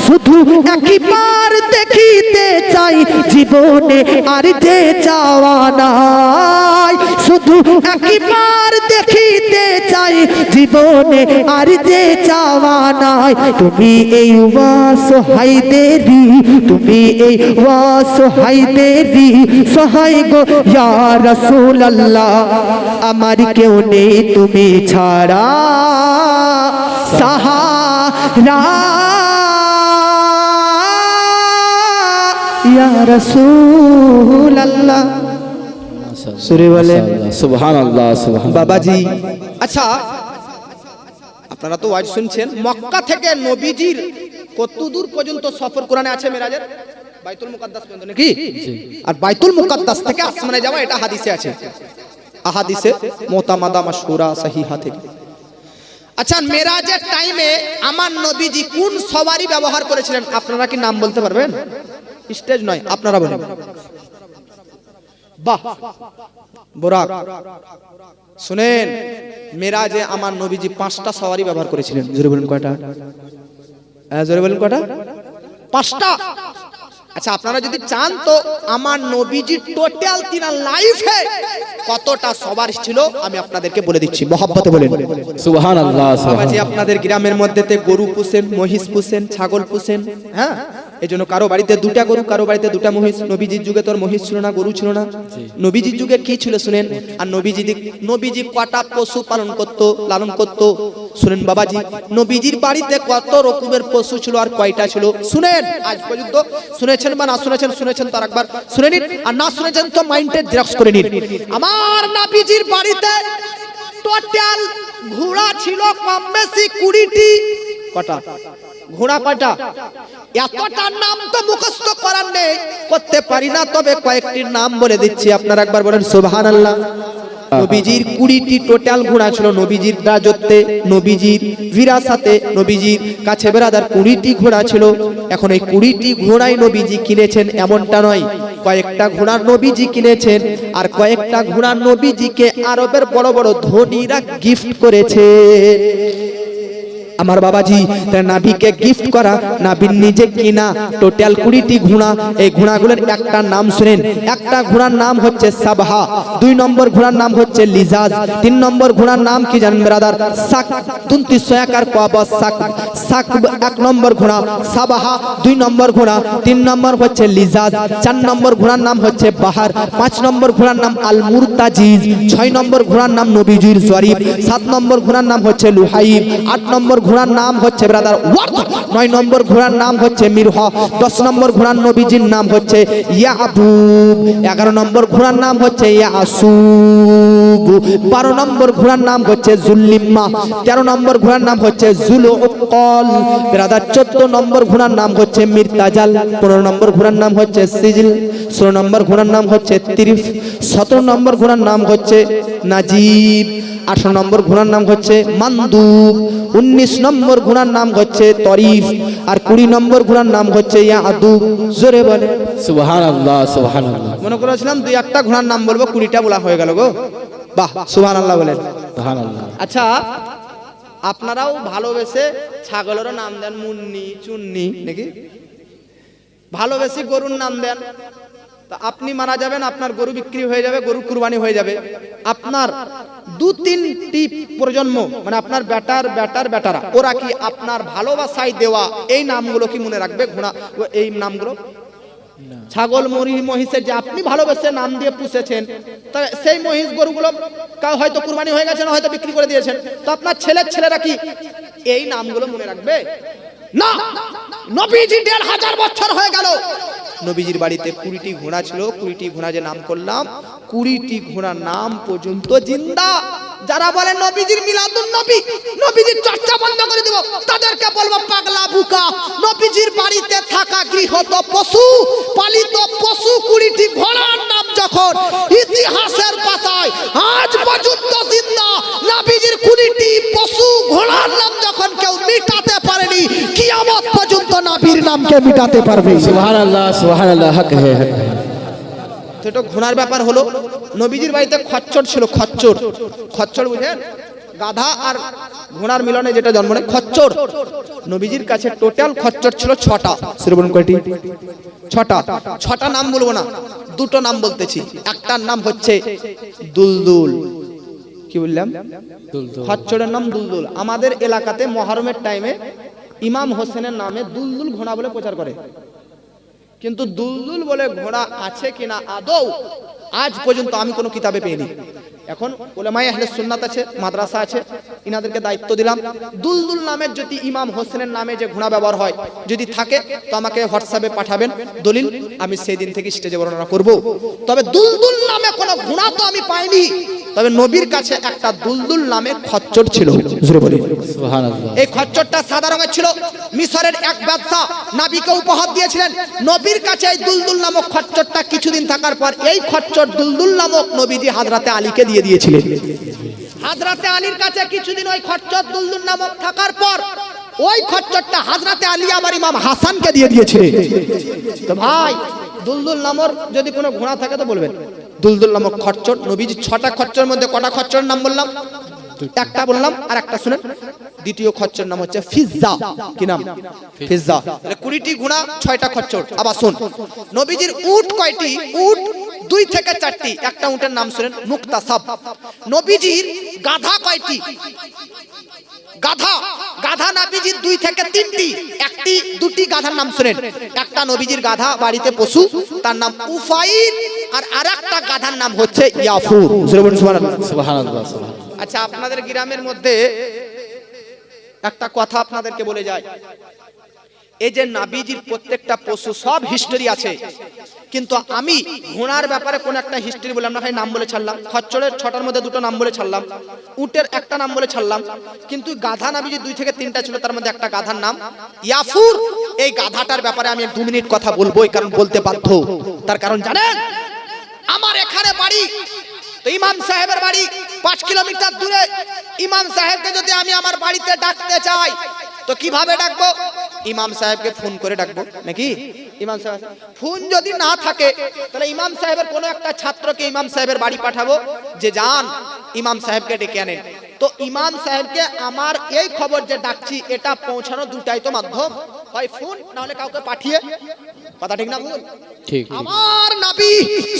শুধু একবার দেখিতে চাই জীবনে আর যে চাওয়া নাই, শুধু একবার দেখিতে চাই জীবনে আর যে চাওয়া নাই। তুমি এই ওয়াসহায়দেরই, তুমি এই ওয়াসহায়দেরই সহায় গো ইয়া রাসূলুল্লাহ, আমার কেউ নেই তুমি ছাড়া সাহারা ইয়া রাসূলুল্লাহ। সুরে বলে সুবহানাল্লাহ, সুবহানাল্লাহ। বাবাজি, আচ্ছা আপনারা তো ওয়াজ শুনছেন, মক্কা থেকে নবীজির কত দূর পর্যন্ত সফর কোরআনে আছে মেরাজের? বাইতুল মুকাদ্দাস পর্যন্ত নাকি? আর বাইতুল মুকাদ্দাস থেকে আসমানে যাওয়া এটা হাদিসে আছে, আহাদিসে মুতামাদা মাশহুরা সহিহা থেকে। আচ্ছা, মেরাজের টাইমে আমার নবীজি কোন সওয়ারি ব্যবহার করেছিলেন আপনারা কি নাম বলতে পারবেন? স্টেজ নয়, আপনারা বলেন। বাহ, বুরাক। শুনেন, মেরাজে আমার নবীজি 5টা সওয়ারি ব্যবহার করেছিলেন। জোরে বলেন কয়টা? জোরে বলেন কয়টা? 5টা। আচ্ছা, আপনারা যদি চান তো আমার নবীজি টোটাল তিনার লাইফে কতটা সওয়ারি ছিল আমি আপনাদেরকে বলে দিচ্ছি, মহব্বতে বলেন সুবহানাল্লাহ, বাবাজি। সুবহানাল্লাহ। আপনাদের গ্রামের মধ্যেতে গরু পুষেন, মহিষ পুষেন, ছাগল পুষেন, হ্যাঁ, এই জন্য কারো বাড়িতে 2টা গরু, কারো বাড়িতে 2টা মহিষ। নবীজির যুগে তোর মহিষ ছিল না, গরু ছিল না। নবীজির যুগে কি ছিল শুনেন। আর নবীজি কটা পশু পালন করতো, লালন করতো শুনেন বাবাজি। নবীজির বাড়িতে কত রকমের পশু ছিল আর কয়টা ছিল শুনেন। আজ পর্যন্ত শুনেছেন বা না শুনেছেন, শুনেছেন তার একবার শুনে নিন, আর না শুনেছেন তো মাইন্ডে জেরক্স করে নিন। আমার নবীজির বাড়িতে টোটাল ঘোড়া ছিল কম বেশি 20টি। কটা ঘোড়া? কয়টা? এতটা নাম তো মুখস্থ করার নেই, করতে পারি না, তবে কয়েকটির নাম বলে দিচ্ছি, আপনারা একবার বলেন সুবহানাল্লাহ। নবীজির 20টি টোটাল ঘোড়া ছিল নবীজির রাজত্বে, নবীজির বিরাসাতে, নবীজির কাছে বেরাদার 20টি ঘোড়া ছিল। এখন এই 20টি ঘোড়াই নবীজি কিনেছেন এমনটা নয়, কয়েকটা ঘোড়া নবীজি কিনেছেন, আর কয়েকটা ঘোড়া নবীজিকে আরবের বড় বড় ধনীরা গিফট করেছে। আমার বাবাজি, তার নাবিকে গিফট করা, নাবির নিজে কিনা টোটাল 20টি ঘোড়া। এই ঘোড়াগুলোর একটা নাম শুনেন। একটা ঘোড়ার নাম হচ্ছে সাবহা, 2 নম্বর ঘোড়ার নাম হচ্ছে লিজাজ, 3 নম্বর ঘোড়ার নাম কি জানেন ব্রাদার? সাক। 33 কোয়াবা সাক। সাক 1 নম্বর ঘোড়া, সাবহা 2 নম্বর ঘোড়া, 3 নম্বর হচ্ছে লিজাজ, 4 নম্বর ঘোড়ার নাম হচ্ছে বাহার, 5 নম্বর ঘোড়ার নাম আল মুরতাজিজ, 6 নম্বর ঘোড়ার নাম নবীজির জরিব, 7 নম্বর ঘোড়ার নাম হচ্ছে লুহাইব, 8 নম্বর ঘোড়ার নাম হচ্ছে ব্রাদার ওয়ার্দ, 9 নম্বর ঘোড়ার নাম হচ্ছে মিরহ, 10 নম্বর ঘোড়ার নবীজির নাম হচ্ছে ইয়াবুব, 11 নম্বর ঘোড়ার নাম হচ্ছে ইয়াসুব, 12 নম্বর ঘোড়ার নাম হচ্ছে জুল্লিম্মা, 13 নম্বর ঘোড়ার নাম হচ্ছে জুলউকল ব্রাদার, 14 নম্বর ঘোড়ার নাম হচ্ছে মির্তাজাল, 15 নম্বর ঘোড়ার নাম হচ্ছে সিজিল, 16 নম্বর ঘোড়ার নাম হচ্ছে তিরিফ, 17 নম্বর ঘোড়ার নাম হচ্ছে নাজিব, 18 নম্বর ঘোড়ার নাম হচ্ছে মানদুব, 19 নম্বর ঘোড়ার নাম হচ্ছে তরিফ, আর 20 নম্বর ঘোড়ার নাম হচ্ছে ইয়াদুব। জোরে বলে সুবহানাল্লাহ সুবহানাল্লাহ মনে করেছিলাম দুই একটা ঘোড়ার নাম বলবো, 20টা বলা হয়ে গেল গো। বাহ, সুবহানাল্লাহ বলেন। সুবহানাল্লাহ। আচ্ছা, আপনারাও ভালোবেসে ছাগলেরও নাম দেন মুন্নি চুন্নি নাকি, ভালোবেসে গরুর নাম দেন। তা আপনি মারা যাবেন, আপনার গরু বিক্রি হয়ে যাবে, গরু কুরবানি হয়ে যাবে, আপনার 2-3টি প্রজন্ম মানে আপনার বেটার বেটার বেটারা ওরা কি আপনার ভালোবাসায় দেওয়া এই নামগুলো কি মনে রাখবে? ঘোড়া এই নামগুলো, ছাগল মহিষের যে আপনি ভালোবেসে নাম দিয়ে পুষেছেন, তা সেই মহিষ গরুগুলো হয়তো কুরবানি হয়ে গেছে, হয়তো বিক্রি করে দিয়েছেন, তো আপনার ছেলেরা কি এই নামগুলো মনে রাখবে? না। নবীজি 1500 বছর হয়ে গেল, নবীজির বাড়িতে 20টি ঘোড়া ছিল, 20টি ঘোড়া যে নাম করলাম, 20টি ঘোড়ার নাম পর্যন্ত জিন্দা। যারা বলে নবীজির মিলাদুন নবী, নবীজির চর্চা বন্ধ করে দেব, তাদেরকে বলবো পাগলা বুকা। নবীজির বাড়িতে থাকা গৃহত পশু, পালিত পশু 20টি ঘোড়ার নাম যখন ইতিহাসের পাতায় আজ পর্যন্ত জিন্দা, নবীজির 20টি পশু ঘোড়ার নাম যখন কেউ মিটাতে পারেনি, কিয়ামত পর্যন্ত নবীর নামকে মিটাতে পারবে। সুবহানাল্লাহ সুবহানাল্লাহ, হক হে হক হে। তো এটা ঘোড়ার ব্যাপার হলো। নবীজির বাড়িতে খচ্চর ছিল, খচ্চর, খচ্চর বুঝেন, গাধা আর ঘোড়ার মিলনে যেটা জন্ম নেয় খচ্চর। নবীজির কাছে টোটাল খচ্চর ছিল 6টা। সেটা বলুন কয়টি? 6টা। 6টা নাম বলবো না, 2টো নাম বলতেছি। একটার নাম হচ্ছে দুলদুল। কি বললাম? খচ্চরের নাম দুলদুল। আমাদের এলাকাতে মহরমের টাইমে ইমাম হোসেনের নামে দুলদুল ঘোড়া বলে প্রচার করে, কিন্তু দুলদুল বলে ঘোড়া আছে কিনা আদৌ আজ পর্যন্ত আমি কোনো কিতাবে পেইনি। এখন উলামায়ে আহলে সুন্নাত আছে, মাদ্রাসা আছে, ইনাদেরকে দায়িত্ব দিলাম, দুলদুল নামের যদি ইমাম হোসেনের নামে যে ঘোড়া ব্যবহার হয় যদি থাকে তো আমাকে হোয়াটসঅ্যাপে পাঠাবেন দলিল, আমি সেই দিন থেকে স্টেজে বর্ণনা করব। তবে দুলদুল নামে কোনো ঘোড়া তো আমি পাইনি, তবে নবীর কাছে একটা দুলদুল নামে খচ্চর ছিল। জোরে বলি সুবহানাল্লাহ। এই খচ্চরটা সাদা রঙের ছিল। মিশরের এক বাদশা নবীকে উপহার দিয়েছিলেন। নবীর কাছে এই দুলদুল নামক খচ্চরটা কিছুদিন থাকার পর এই খচ্চর দুলদুল নামক নবীজি হযরতে আলীকে দিয়ে দিয়েছিলেন। হযরতে আলীর কাছে কিছুদিন ওই খচ্চর দুলদুল নামক থাকার পর ওই খচ্চরটা হযরতে আলী আমার ইমাম হাসানকে দিয়ে দিয়েছিলেন। তো ভাই, দুলদুল নামর যদি কোনো ঘোড়া থাকে তো বলবেন। দুলদুল নামক খচ্চর, নবীজি 6টা খচ্চরের মধ্যে কটা খচ্চরের নাম বললাম? একটা বললাম, আর একটা শুনেন। দ্বিতীয় খচ্চর নাম হচ্ছে ফিজ্জা। কি নাম? ফিজ্জা। তাহলে 20টি ঘোড়া, 6টা খচ্চর। আবার শুন, নবীজির উট কয়টি? উট 2 থেকে 4টি। একটা উটের নাম শুনেন, মুক্তাসাব। নবীজির গাধা কয়টি? গাধা, গাধা নবীজির 2 থেকে 3টি। 2টি গাধার নাম শুনেন। একটা নবীজির গাধা বাড়িতে পশু, তার নাম উফাইর, আর আরেকটা গাধার নাম হচ্ছে ইয়াফুর। সুবহানাল্লাহ সুবহানাল্লাহ। আচ্ছা, আপনাদের গ্রামের মধ্যে একটা কথা আপনাদেরকে বলে যায়, এই যে নবীজির প্রত্যেকটা পশু সব হিস্টরি আছে, কিন্তু আমি ঘোড়ার ব্যাপারে কোন একটা হিস্টরি বললাম না, ভাই নাম বলে ছাড়লাম। খচ্চরের 6টার মধ্যে 2টো নাম বলে ছাড়লাম, উটের একটা নাম বলে ছাড়লাম, কিন্তু গাধা নবীজি 2 থেকে 3টা ছিল, তার মধ্যে একটা গাধার নাম ইয়াফুর। এই গাধাটার ব্যাপারে আমি 2 মিনিট কথা বলবো, কারণ বলতে বাধ্য। তার কারণ জানেন, আমার এখানে বাড়ি, তো ইমাম সাহেবের বাড়ি 5 কিলোমিটার দূরে। ইমাম সাহেবকে যদি আমি আমার বাড়িতে ডাকতে চাই তো কিভাবে ডাকবো? ইমাম সাহেবকে ফোন করে ডাকবো নাকি? ইমাম সাহেব ফোন যদি না থাকে তাহলে ইমাম সাহেবের কোনো একটা ছাত্রকে ইমাম সাহেবের বাড়ি পাঠাবো যে যান ইমাম সাহেবকে ডেকে আনেন। তো ইমাম সাহেবকে আমার এই খবর যে ডাকছি এটা পৌঁছানো 2টাই তো মাধ্যম। হয় ফোন না হলে কাউকে পাঠিয়ে, কথা ঠিক না ভুল? ঠিক আমার নবী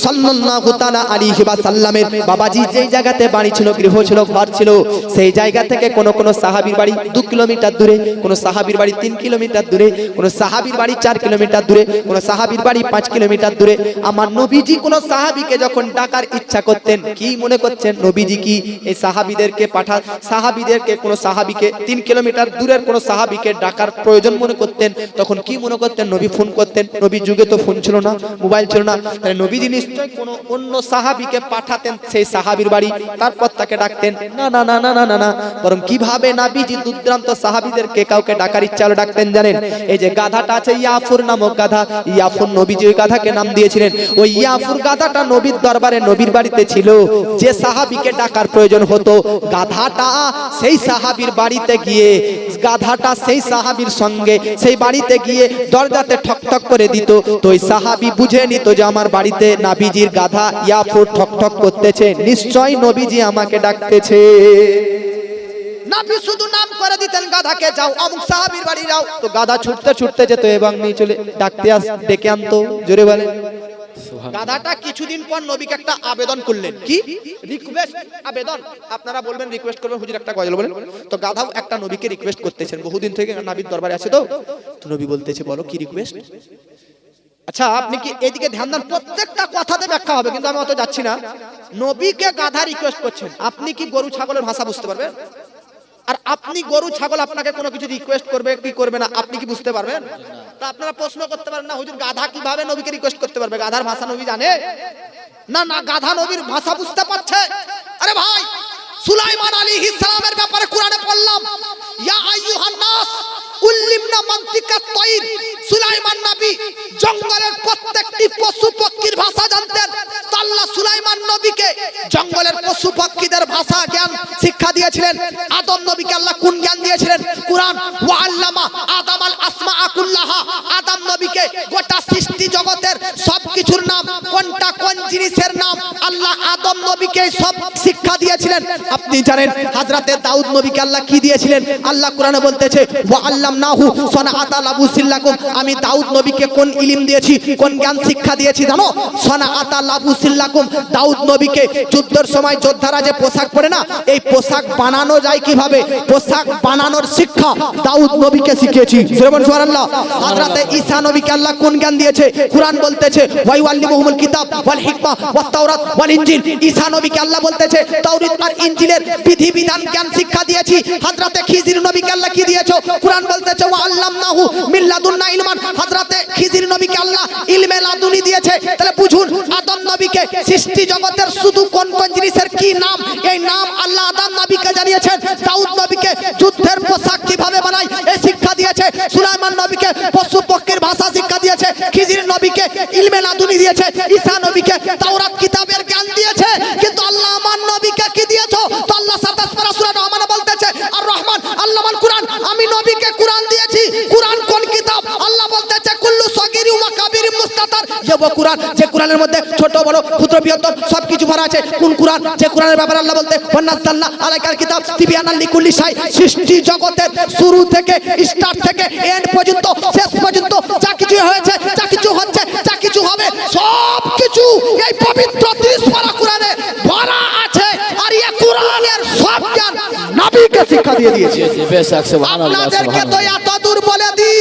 সাল্লাল্লাহু তাআলা আলাইহি ওয়াসাল্লামের বাবাজি যেই জায়গাতে বাড়ি ছিল, গৃহ ছিল, ঘর ছিল, সেই জায়গা থেকে কোন সাহাবীর বাড়ি 2 কিলোমিটার দূরে, কোন সাহাবীর বাড়ি 3 কিলোমিটার দূরে, কোন সাহাবীর বাড়ি 4 কিলোমিটার দূরে, কোন সাহাবীর বাড়ি 5 কিলোমিটার দূরে। আমার নবীজি কোন সাহাবীকে যখন ডাকার ইচ্ছা করতেন, কি মনে করছেন নবীজি কি এই সাহাবীদেরকে সাহাবীদেরকে কোন সাহাবীকে 3 কিলোমিটার দূরের কোন সাহাবীকে ডাকার প্রয়োজন মনে করতেন? তখন কি মনে করতেন? নবী ফোন করতেন। নবীর যুগে তো ফোন ছিল না, মোবাইল ছিল না, তাহলে নবীজি নিশ্চয় কোন অন্য সাহাবীকে পাঠাতেন সেই সাহাবীর বাড়ি, তারপর তাকে ডাকতেন। না না না না না না, বরং কিভাবে নবীজি দুর্দান্ত সাহাবীদেরকে কাউকে ডাকার ইচ্ছা হলে ডাকতেন জানেন? এই যে গাধাটা আছে ইয়াফুর নামক গাধা, ইয়াফুর নবীজি ওই গাধাকে নাম দিয়েছিলেন। ওই ইয়াফুর গাধাটা নবীর দরবারে নবীর বাড়িতে ছিল। যে সাহাবীকে ডাকার প্রয়োজন হতো, গাধাটা সেই সাহাবীর বাড়িতে গিয়ে, গাধাটা সেই সাহাবীর সঙ্গে সেই বাড়িতে গিয়ে দরজাতে ঠক ঠক করে দিত। তো ওই সাহাবী বুঝে নিত যে আমার বাড়িতে নবীজির গাধা ইয়াফুর ঠক ঠক করতেছে, নিশ্চয়ই নবীজি আমাকে ডাকতেছে। নবী শুধু নাম করে দিতেন গাধাকে, যাও অমুক সাহাবীর বাড়ি যাও, তো গাধা ছুটতে ছুটতে যেত এবং নিয়ে চলে ডেকে আনতো। জোরে বলেন। গাধাটা কিছুদিন পর নবীকে একটা আবেদন করলেন। কি রিকোয়েস্ট? আবেদন। আপনারা বলবেন রিকোয়েস্ট করবেন, হুজুর একটা গজল বলেন। তো গাধাও একটা নবীকে রিকোয়েস্ট করতেছেন, বহুদিন থেকে নবীর দরবারে আছে। তো নবী বলতেছে, বলো কি রিকোয়েস্ট? আচ্ছা আপনি কি এদিকে ধ্যান দেন, প্রত্যেকটা কথাতে ব্যাখ্যা হবে, কিন্তু আমি অত যাচ্ছি না। নবীকে গাধা রিকোয়েস্ট করছেন, আপনি কি গরু ছাগলের ভাষা বুঝতে পারবেন? আর আপনি গরু ছাগল আপনাকে কোনো কিছু রিকোয়েস্ট করবে কি করবে না, আপনি কি বুঝতে পারবেন? তা আপনারা প্রশ্ন করতে পারেন না, হুজুর গাধা কিভাবে নবীকে রিকোয়েস্ট করতে পারবে? গাধার ভাষা নবী জানে না? না, গাধা নবীর ভাষা বুঝতে পারছে। আরে ভাই, সুলাইমান আলাইহিস সালামের ব্যাপারে কোরআনে পড়লাম, ইয়া আইয়ুহান নাস উল্লিমনা মানতিকাত তাইর। সুলাইমান নবী জঙ্গলের প্রত্যেকটি পশু পক্ষীর ভাষা জানতেন। আল্লাহ সুলাইমান নবীকে জঙ্গলের পশু পক্ষীদের ভাষা জ্ঞান শিক্ষা দিয়েছিলেন। আদম নবীকে আল্লাহ কোন জ্ঞান দিয়েছিলেন? কুরআন, ওয়া আল্লামা আদামাল আসমাআ কুল্লাহা। আদম নবীকে গোটা সৃষ্টি জগতের সবকিছুর নাম, কোনটা কোন জিনিসের নাম, আল্লাহ আদম নবীকে সব শিক্ষা দিয়েছিলেন। আপনি জানেন হযরতে দাউদ নবীকে আল্লাহ কি দিয়েছিলেন? আল্লাহ কোরআনে বলতেছে, ওয়া আল্লামনাহু সনাআতা লাবুসিল লাকুম। আমি দাউদ নবীকে কোন ইলম দিয়েছি, কোন জ্ঞান শিক্ষা দিয়েছি জানো? সনাআতা লাবুসিল লাকুম। দাউদ নবীকে যুদ্ধের সময় যোদ্ধারা যে পোশাক পরে না, এই পোশাক বানানো যায় কিভাবে, পোশাক বানানোর শিক্ষা দাউদ নবীকে শিখিয়েছি। সুবহানাল্লাহ। হযরতে ঈসা নবীকে আল্লাহ কোন জ্ঞান দিয়েছে? কুরআন বলতেছে, ওয়া ইউআল্লিমুহুমুল কিতাব ওয়াল হিকমা ওয়াত তাওরাত ওয়াল ইনজিল। ঈসা নবীকে আল্লাহ বলতেছে তাওরাত আর ইনজিলের বিধিবিধান জ্ঞান শিক্ষা দিয়েছি। হযরতে খিজির নবীকে আল্লাহ কি দিয়েছো? কুরআন বলতেছে, ওয়া আল্লামনাহু মিন লাদুন্না ইলমান। হযরতে খিজির নবীকে আল্লাহ ইলমে লাদুনি দিয়েছে। তাহলে বুঝুন, আদম নবীকে সৃষ্টি জগতের শুধু কোন কোন জিনিসের কি নাম, এই নাম আল্লাহ আদম নবীকে জানিয়েছেন। দাউদ নবীকে যুদ্ধের পোশাক কিভাবে বানায় এই শিক্ষা দিয়েছে। সুলাইমান নবীকে পশু পক্ষীর ভাষা শিক্ষা দিয়েছে। খিজির নবীকে ইলমে লাদুনি দিয়েছে। ঈসা নবীকে তাওরাত কিতাবের জ্ঞান দিয়েছে। কিন্তু আল্লাহ আমার নবীকে কি দিয়েছো? তো আল্লাহ 27 পারা সূরা রহমানে বলতেছে, আর রহমান আল্লামাল কুরআন। আমি নবীকে কুরআন দিয়েছি। কুরআন কোন কিতাব? আল্লাহ বলতেছে, কুল্লু সগীরি ওয়া কাবীরি মুস্তাতার। যে কুরআন, যে কুরআনের মধ্যে ছোট বড় ক্ষুদ্র বৃহত্তর সবকিছু ভরা আছে। কোন কুরআন? যে কুরআনের ব্যাপারে আল্লাহ বলতে, ওয়ান্নাযালনা আলাইকাল কিতাব তিবিয়ানাল লিকুল্লি শাই। সৃষ্টি জগতের শুরু থেকে, স্টার্ট থেকে এন্ড পর্যন্ত, শেষ পর্যন্ত যা কিছু হয়েছে, যা কিছু হচ্ছে, যা কিছু হবে, সব কিছু এই পবিত্র 30 পারা কুরআনে ভরা আছে। আর এই কুরআনের সব জ্ঞান নবীকে শিক্ষা দিয়ে দিয়েছে। বেশক সুবহানাল্লাহ। আপনাদেরকে তো এত দূর বলে দি,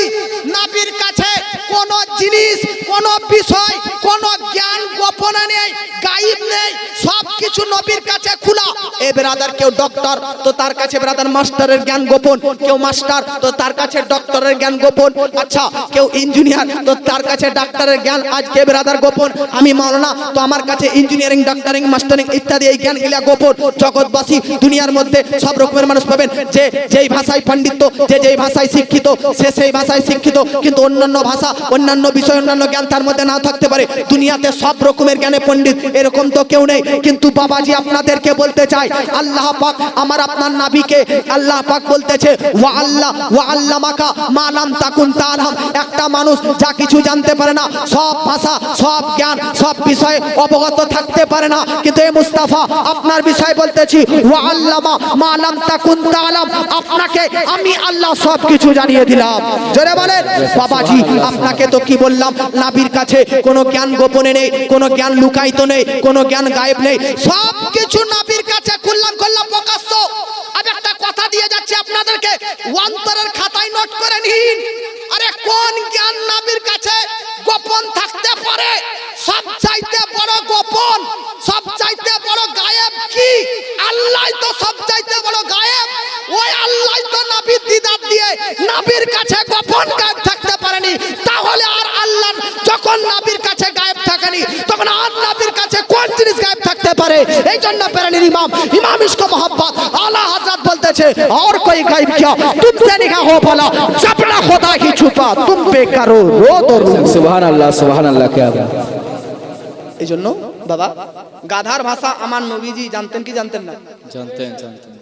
নবীর কাছে কোন জিনিস, কোন বিষয়, কোন জ্ঞান গোপন নেই, গায়েব নেই, সবকিছু নবীর কাছে খোলা। এ ব্রাদার কেউ ডক্টর, তো তার কাছে ব্রাদার মাস্টারের জ্ঞান গোপন। কেউ মাস্টার, তো তার কাছে ডক্টরের জ্ঞান গোপন। আচ্ছা, কেউ ইঞ্জিনিয়ার, তো তার কাছে ডাক্তারের জ্ঞান আজকে ব্রাদার গোপন। আমি মাওলানা, তো আমার কাছে ইঞ্জিনিয়ারিং, ডাক্তারিং, মাস্টারিং ইত্যাদি এই জ্ঞানগুলো গোপন। জগৎবাসী দুনিয়ার মধ্যে সব রকমের মানুষ পাবেন, যে যেই ভাষায় পণ্ডিত, যে যেই ভাষায় শিক্ষিত, সে সেই ভাষায় শিক্ষিত। কিন্তু অন্যান্য ভাষা, অন্যান্য বিষয়, অন্যান্য জ্ঞান তার মধ্যে না থাকতে পারে। দুনিয়াতে সব রকমের জ্ঞানে পণ্ডিত এরকম তো কেউ নেই। কিন্তু বাবাজি আপনাদেরকে বলতে চাই, আল্লাহ আল্লাহ পাক আমার আপনার নবীকে আল্লাহ পাক বলতেছে ওয়া আল্লামাকা মা লাম তাকুন তাআলাম। একটা মানুষ যা কিছু জানতে পারে না, সব ভাষা, সব জ্ঞান, সব বিষয়ে অবগত থাকতে পারে না, কিন্তু এই মুস্তাফা আপনার বিষয় বলতেছি ওয়া আল্লামা মা লাম তাকুন তাআলাম, আপনাকে আমি আল্লাহ সব কিছু জানিয়ে দিলাম। জোরে বলেন বাবাজি, আপনাকে তো কি বললাম, নবীর কাছে কোনো জ্ঞান গোপনে নেই, কোনো জ্ঞান লুকায়িত নেই, কোনো জ্ঞান গায়েব নেই, সব কিছু নবীর কাছে খুললাম প্রকাশ্য। আমি একটা কথা দিয়ে যাচ্ছি আপনাদেরকে, অন্তরের খাতায় নোট করে নিন। আরে কোন জ্ঞান নবীর কাছে গোপন থাকতে পারে? সবচাইতে বড় গোপন, সবচাইতে বড় গায়েব কি? আল্লাহই তো সবচাইতে বড় গায়েব। ওই আল্লাহই তো নবীর দিদার দিয়ে নবীর কাছে গোপন গায়েব থাকতে পারেনি, তাহলে আর আল্লাহ যখন নবীর কাছে গায়েব থাকেনি, তখন আর নবীর কাছে কোন জিনিস গায়েব থাকতে পারে? এই জন্য প্যারানির ইমাম ইশক মোহাম্মদ আলা হযরত বলতেছে, और कोई गायब क्या तुमसे नहीं हो भला, सपना खुदा ही छुपा तुम पे करो रो दो। सुभान अल्लाह क्या बात। এই জন্য বাবা, গাধার ভাষা আমার নবীজি জানতেন কি জানতেন না? जानते हैं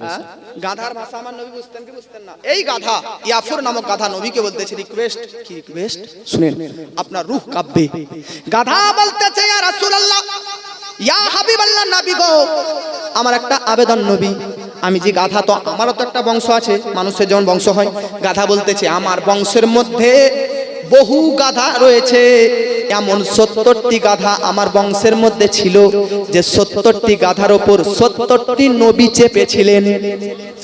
হ্যাঁ? গাধার ভাষা আমার নবী বুঝতেন কি বুঝতেন না? এই গাধা ইয়াফুর নামক গাধা নবীকে বলতেছে রিকোয়েস্ট, কি রিকোয়েস্ট শুনেন, আপনার রূহ কাঁপবে। গাধা বলতেছে ইয়া রাসূলুল্লাহ, ইয়া হাবিবাল্লাহ, নবী গো, আমার একটা আবেদন নবী, আমি যে গাধা, তো আমারও তো একটা বংশ আছে, মানুষের যেমন বংশ হয়। গাধা বলতেছে আমার বংশের মধ্যে বহু গাধা রয়েছে, এমন 70টি গাধা আমার বংশের মধ্যে ছিল, যে 70টি গাধার উপর 70টি নবী চেপেছিলেন।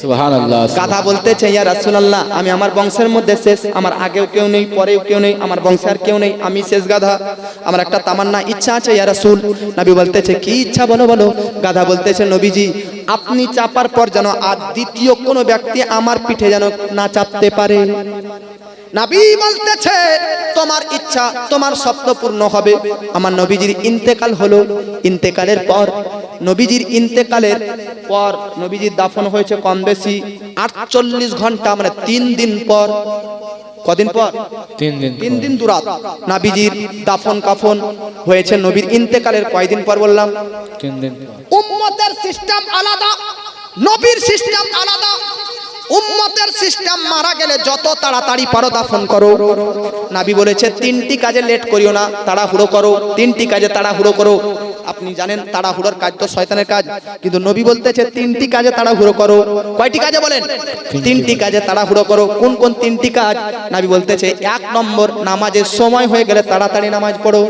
সুবহানাল্লাহ। গাধা বলতেছে ইয়া রাসূলুল্লাহ, আমি আমার বংশের মধ্যে শেষ, আমার আগেও কেউ নেই, পরেও কেউ নেই, আমার বংশে আর কেউ নেই, আমি শেষ গাধা। আমার একটা তামান্না, ইচ্ছা আছে ইয়া রাসূল। নবী বলতেছে কি ইচ্ছা বলো বলো। গাধা বলতেছে নবীজি, আপনি চাপার পর যেন আর দ্বিতীয় কোনো ব্যক্তি আমার পিঠে যেন না চাপতে পারে। নবী বলতেছে তোমার ইচ্ছা, তোমার স্বপ্ন পূর্ণ হবে। আমার নবীজির ইন্তেকাল হলো, ইন্তেকালের পর, নবীজির ইন্তেকালের পর নবীজির দাফন হয়েছে কম বেশি 48 ঘন্টা, মানে 3 দিন পর। কদিন পর? 3 দিন দুরাত নবীজির দাফন কাফন হয়েছে। নবীর ইন্তেকালের কয়দিন পর বললাম? 3 दिन। উম্মতের সিস্টেম আলাদা, নবীর সিস্টেম আলাদা। উম্মতের সিস্টেম মারা গেলে যত তাড়াতাড়ি পারো দাফন করো। নবী বলেছে 3টি কাজে লেট করিও না, তাড়াহুড়ো করো, 3টি কাজে তাড়াহুড়ো করো। আপনি জানেন তাড়াহুড়োর কাজ তো শয়তানের কাজ, কিন্তু নবী বলতেছে 3টি কাজে তাড়াহুড়ো করো। কয়টি কাজে বলেন? 3টি কাজে তাড়াহুড়ো করো। কোন কোন 3টি কাজ? নবী বলতেছে 1 নম্বর, নামাজের সময় হয়ে গেলে তাড়াতাড়ি নামাজ পড়ো।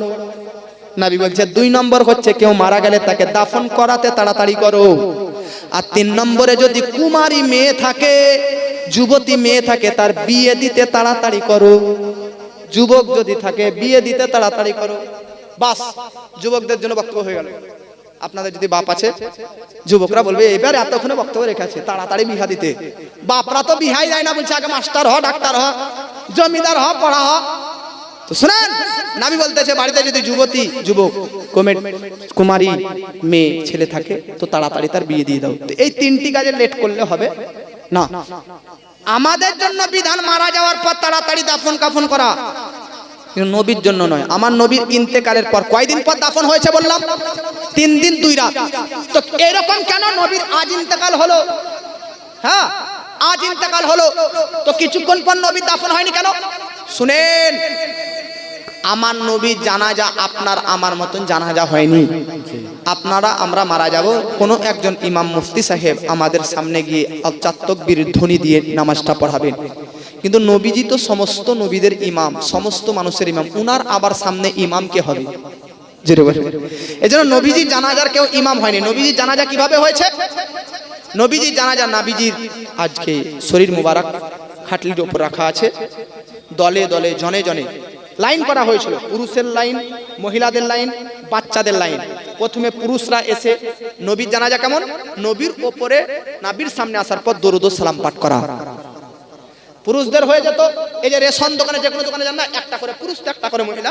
নবী বলছে 2 নম্বর হচ্ছে কেউ মারা গেলে তাকে দাফন করাতে তাড়াতাড়ি করো। আর 3 নম্বরে যদি কুমারী মেয়ে থাকে, যুবতী মেয়ে থাকে, তার বিয়ে দিতে তাড়াতাড়ি করো। যুবক যদি থাকে বিয়ে দিতে তাড়াতাড়ি করো। বাস, যুবকদের জন্য বক্তব্য হয়ে গেল। আপনাদের যদি বাপ আছে, যুবকরা বলবে এবার এতক্ষণে বক্তব্য রেখেছে, তাড়াতাড়ি বিহা দিতে। বাপরা তো বিহাই যায় না, বলছে আগে মাস্টার হ, ডাক্তার হ, জমিদার হ, পড়া হ। তো শুনেন, নবী বলতেছে বাড়িতে যদি যুবক কুমারী মেয়ে ছেলে থাকে, তো তাড়াতাড়ি তার বিয়ে দিয়ে দাও। তো এই 3টি কাজে লেট করলে হবে না। আমাদের জন্য বিধান মারা যাওয়ার পর তাড়াতাড়ি দাফন কাফন করা, কিন্তু নবীর জন্য নয়। আমার নবীর ইন্তেকালের পর কয়দিন পর দাফন হয়েছে বললাম? 3 দিন 2 রাত। তো এরকম কেন নবীর আজ ইন্তেকাল হলো? হ্যাঁ, আজ ইন্তেকাল হলো, তো কিছুক্ষণ পর নবীর দাফন হয়নি কেন? শুনেন, আমার নবীর জানাজা আপনার আমার মতন জানাজা হয়নি। আপনারা আমরা মারা যাব, কোনো একজন ইমাম মুফতি সাহেব আমাদের সামনে গিয়ে আল্লাহু তাকবীর ধ্বনি দিয়ে নামাজটা পড়াবেন। কিন্তু নবীজি তো সমস্ত নবীদের ইমাম, সমস্ত মানুষের ইমাম, উনার আবার সামনে ইমাম কে হবে? এজন্য নবীজির জানাজার কেউ ইমাম হয়নি। নবীজির জানাজা কিভাবে হয়েছে? নবীজির জানাজা, নবীজির আজকে শরীর মুবারক খাটলির উপর রাখা আছে, দলে দলে জনে জনে লাইন করা হয়েছিল, পুরুষের লাইন, মহিলাদের লাইন, বাচ্চাদের লাইন। প্রথমে পুরুষরা এসে নবীর জানাজা কেমন? নবীর উপরে, নবীর সামনে আসার পর দরুদ ও সালাম পাঠ করা। পুরুষদের হয়ে যেত, এই যে রেশন দোকানে, যে কোনো দোকানে যান না, একটা করে পুরুষ তো একটা করে মহিলা,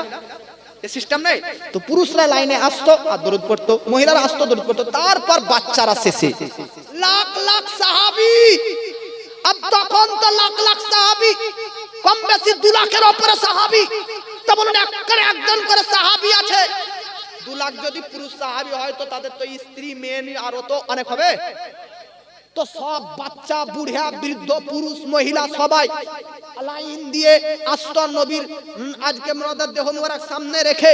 এই সিস্টেম নেই। তো পুরুষরা লাইনে আসতো আর দরুদ পড়তো, মহিলারা আসতো দরুদ পড়তো, তারপর বাচ্চারা শেষে। লাখ লাখ সাহাবী, अब তখন তো লাখ লাখ সাহাবী, কম বেশি 2 লাখের উপরে সাহাবী। তা বলুন একজন করে সাহাবী আছে, 2 লাখ যদি পুরুষ সাহাবী হয়, তো তাদের তো স্ত্রী মেয়ে আরো তো অনেক হবে। তো সব বাচ্চা বুড়া বৃদ্ধ পুরুষ মহিলা সবাই লাইন দিয়ে আস্তর নবীর আজকে মরদার দেহ মোবারক সামনে রেখে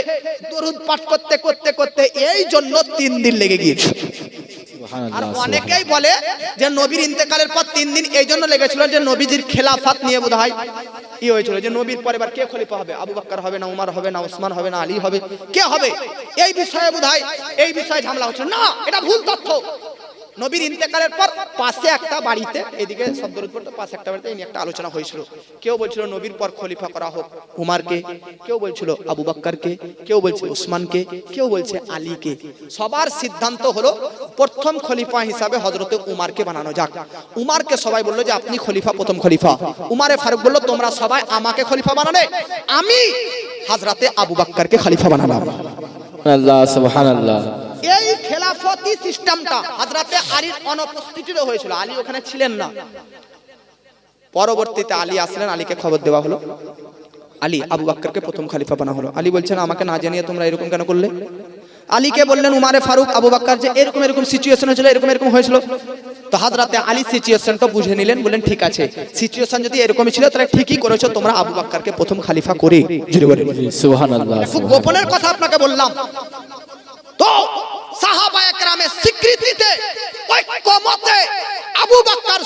দরুদ পাঠ করতে করতে করতে এই জন্য 3 দিন লেগে গিয়েছে। আর অনেকেই বলে যে নবীর ইন্তেকালের পর 3 দিন এই জন্য লেগেছিল যে নবীজির খেলাফত নিয়ে বোধহয় হয়েছিল, যে নবীর পরে কে খলিফা হবে, আবু বকর হবে না, উমর হবে না, ওসমান হবে না, আলী হবে, কে হবে, এই বিষয়ে বোধহয় এই বিষয়ে ঝামেলা হচ্ছে। না, এটা ভুল তথ্য। নবীর ইন্তেকালের পর পাশে একটা বাড়িতে, এদিকে শব্দ পড়তো, পাশে একটা বাড়িতে এই নিয়ে একটা আলোচনা হয়েছিল। কেউ বলছিল নবীর পর খলিফা করা হোক উমারকে, কেউ বলছিল আবু বকরকে, কেউ বলছে ওসমানকে, কেউ বলছে আলীকে। সবার সিদ্ধান্ত হলো প্রথম খলিফা হিসাবে হযরতে উমারকে বানানো যাক। উমারকে সবাই বললো যে আপনি খলিফা, প্রথম খলিফা। উমারে ফারুক বলল তোমরা সবাই আমাকে খলিফা বানালে, আমি হযরতে আবু বকরকে খলিফা বানালাম। আল্লাহ সুবহানাল্লাহ। এই খেলাফতি সিস্টেমটা হযরতে আলীর অনুপস্থিতিতে হয়েছিল, আলী ওখানে ছিলেন না। পরবর্তীতে আলী আসলেন, আলীকে খবর দেওয়া হলো, আলী আবু বকরকে প্রথম খলিফা বানানো হলো। আলী বলছেন আমাকে না জানিয়ে তোমরা এরকম কেন করলে? আলীকে বললেন উমারে ফারুক আবু বকর যে এরকম এরকম সিচুয়েশন হয়েছিল, এরকম এরকম হয়েছিল। তো হযরতে আলী সিচুয়েশনটা বুঝে নিলেন, বললেন ঠিক আছে, সিচুয়েশন যদি এরকমই ছিল তাহলে ঠিকই করেছো, তোমরা আবু বকরকে প্রথম খলিফা করে। জুড়ে বলেন সুবহানাল্লাহ। খুব গোপনের কথা আপনাকে বললাম। তো সাহাবায়ে কেরামের স্বীকৃতিতে ঐক্যমতে আবু বকর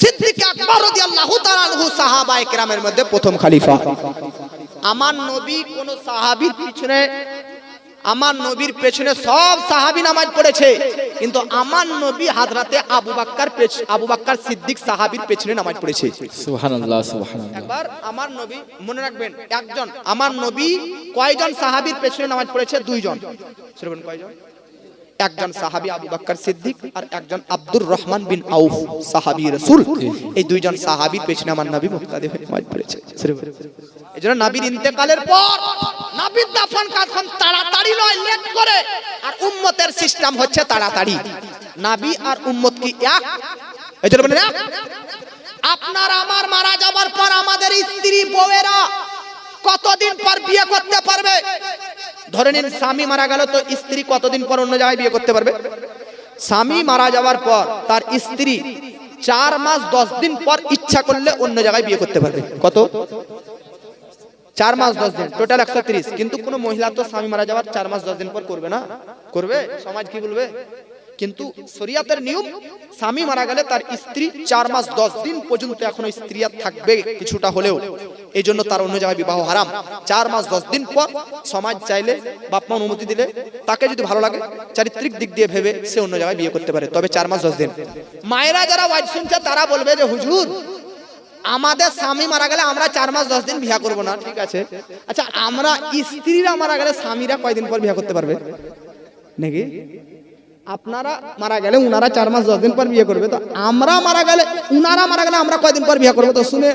সিদ্দিক আকবর রাদিয়াল্লাহু তাআলা আনহু সাহাবায়ে কেরামের মধ্যে প্রথম খলিফা। আমার নবী কোন সাহাবীর পিছনে, আমার নবীর পেছনে সব সাহাবী নামাজ পড়েছে, কিন্তু আমার নবী হযরতে আবু বকর সিদ্দিক সাহাবীর পেছনে নামাজ পড়েছে। সুবহানাল্লাহ সুবহানাল্লাহ। একবার আমার নবী, মনে রাখবেন, একজন আমার নবী কয়জন সাহাবীর পেছনে নামাজ পড়েছে? 2 জন। শুনবেন কয়জন? একজন সাহাবী আবু বকর সিদ্দিক আর একজন আব্দুর রহমান বিন আউফ সাহাবী রাসূল। এই 2 জন সাহাবীর পেছনে আমার নবী মুক্তাদি হয়ে নামাজ পড়েছে। এজন্য নবীর ইন্তেকালের পর নবীর দাফন কাফন তাড়াতাড়ি নয়, লেট করে। আর উম্মতের সিস্টেম হচ্ছে তাড়াতাড়ি। নবী আর উম্মত কি এক? এজন্য বলেন এক। আপনার আমার মারা যাবার পর আমাদের স্ত্রী বউয়েরা কতদিন পর বিয়ে করতে পারবে? ধরে নিন স্বামী মারা গেল, তো স্ত্রী কতদিন পর অন্য জায়গায় বিয়ে করতে পারবে? স্বামী মারা যাওয়ার পর তার স্ত্রী 4 মাস 10 দিন পর ইচ্ছা করলে অন্য জায়গায় বিয়ে করতে পারবে। কত? 4 মাস 10 দিন, টোটাল 130। কিন্তু কোন মহিলা তো স্বামী মারা যাওয়ার 4 মাস 10 দিন পর করবে না? করবে? সমাজ কি বলবে? কিন্তু শরীয়তের নিয়ম, স্বামী মারা গেলে তার স্ত্রী 4 মাস 10 দিন পর্যন্ত এখনো স্ত্রীয়াত থাকবে কিছুটা হলেও, এই জন্য তার অন্য জায়গায় বিবাহ হারাম। 4 মাস 10 দিন পর সমাজ চাইলে, বাপ মা অনুমতি দিলে, তাকে যদি ভালো লাগে চারিত্রিক দিক দিয়ে ভেবে সে অন্য জায়গায় বিয়ে করতে পারে, তবে 4 মাস 10 দিন। মায়েরা যারা ওয়াজ শুনছে তারা বলবে যে হুজুর আমাদের স্বামী মারা গেলে আমরা 4 মাস 10 দিন বিয়ে করব না, ঠিক আছে। আচ্ছা, আমরা স্ত্রীরা মারা গেলে স্বামীরা কয়দিন পর বিয়ে করতে পারবে নাকি? আপনারা মারা গেলে উনারা 4 মাস 10 দিন পর বিয়ে করবে, তো আমরা মারা গেলে, উনারা মারা গেলে আমরা কয়দিন পর বিয়ে করবো? তো শুনে,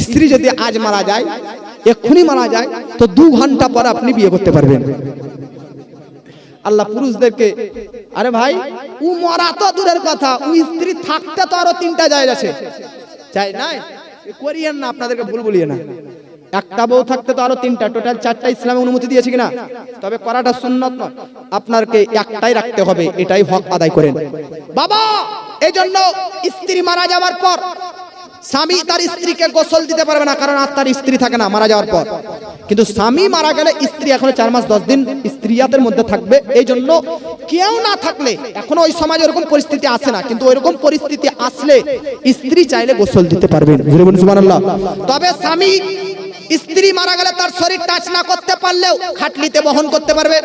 স্ত্রী যদি আজ মারা যায়, এক্ষুনি মারা যায়, তো 2 ঘন্টা পর আপনি বিয়ে করতে পারবেন। আল্লাহ পুরুষদেরকে, আরে ভাই ও মরা তো দূরের কথা, ও স্ত্রী থাকতে তো আরো 3টা জায়গা আছে, চাই নাই করিয়েন না, আপনাদেরকে ভুল বলিয়ে না। একটা বউ থাকতে তো আরো 3টা, টোটাল 4টা ইসলামে অনুমতি দিয়েছে কিনা? তবে করাটা সুন্নাত নয়, আপনাকে একটাই রাখতে হবে, এটাই হক আদায় করেন বাবা। এই জন্য স্ত্রী মারা যাওয়ার পর স্বামী তার স্ত্রীকে গোসল দিতে পারবে না, কারণ আর তার স্ত্রী থাকে না মারা যাওয়ার পর। কিন্তু স্বামী মারা গেলে স্ত্রী এখনো 4 মাস 10 দিন স্ত্রীয়াতের মধ্যে থাকবে। এই জন্য কেউ না থাকলে, এখনো ওই সমাজে এরকম পরিস্থিতি আসে না, কিন্তু ওইরকম পরিস্থিতি আসলে স্ত্রী চাইলে গোসল দিতে পারবেন। সুবহানাল্লাহ। তবে স্বামী স্ত্রী মারা গেলে তার শরীর টাচ না করতে পারলেও খাটলিতে বহন করতে পারবে,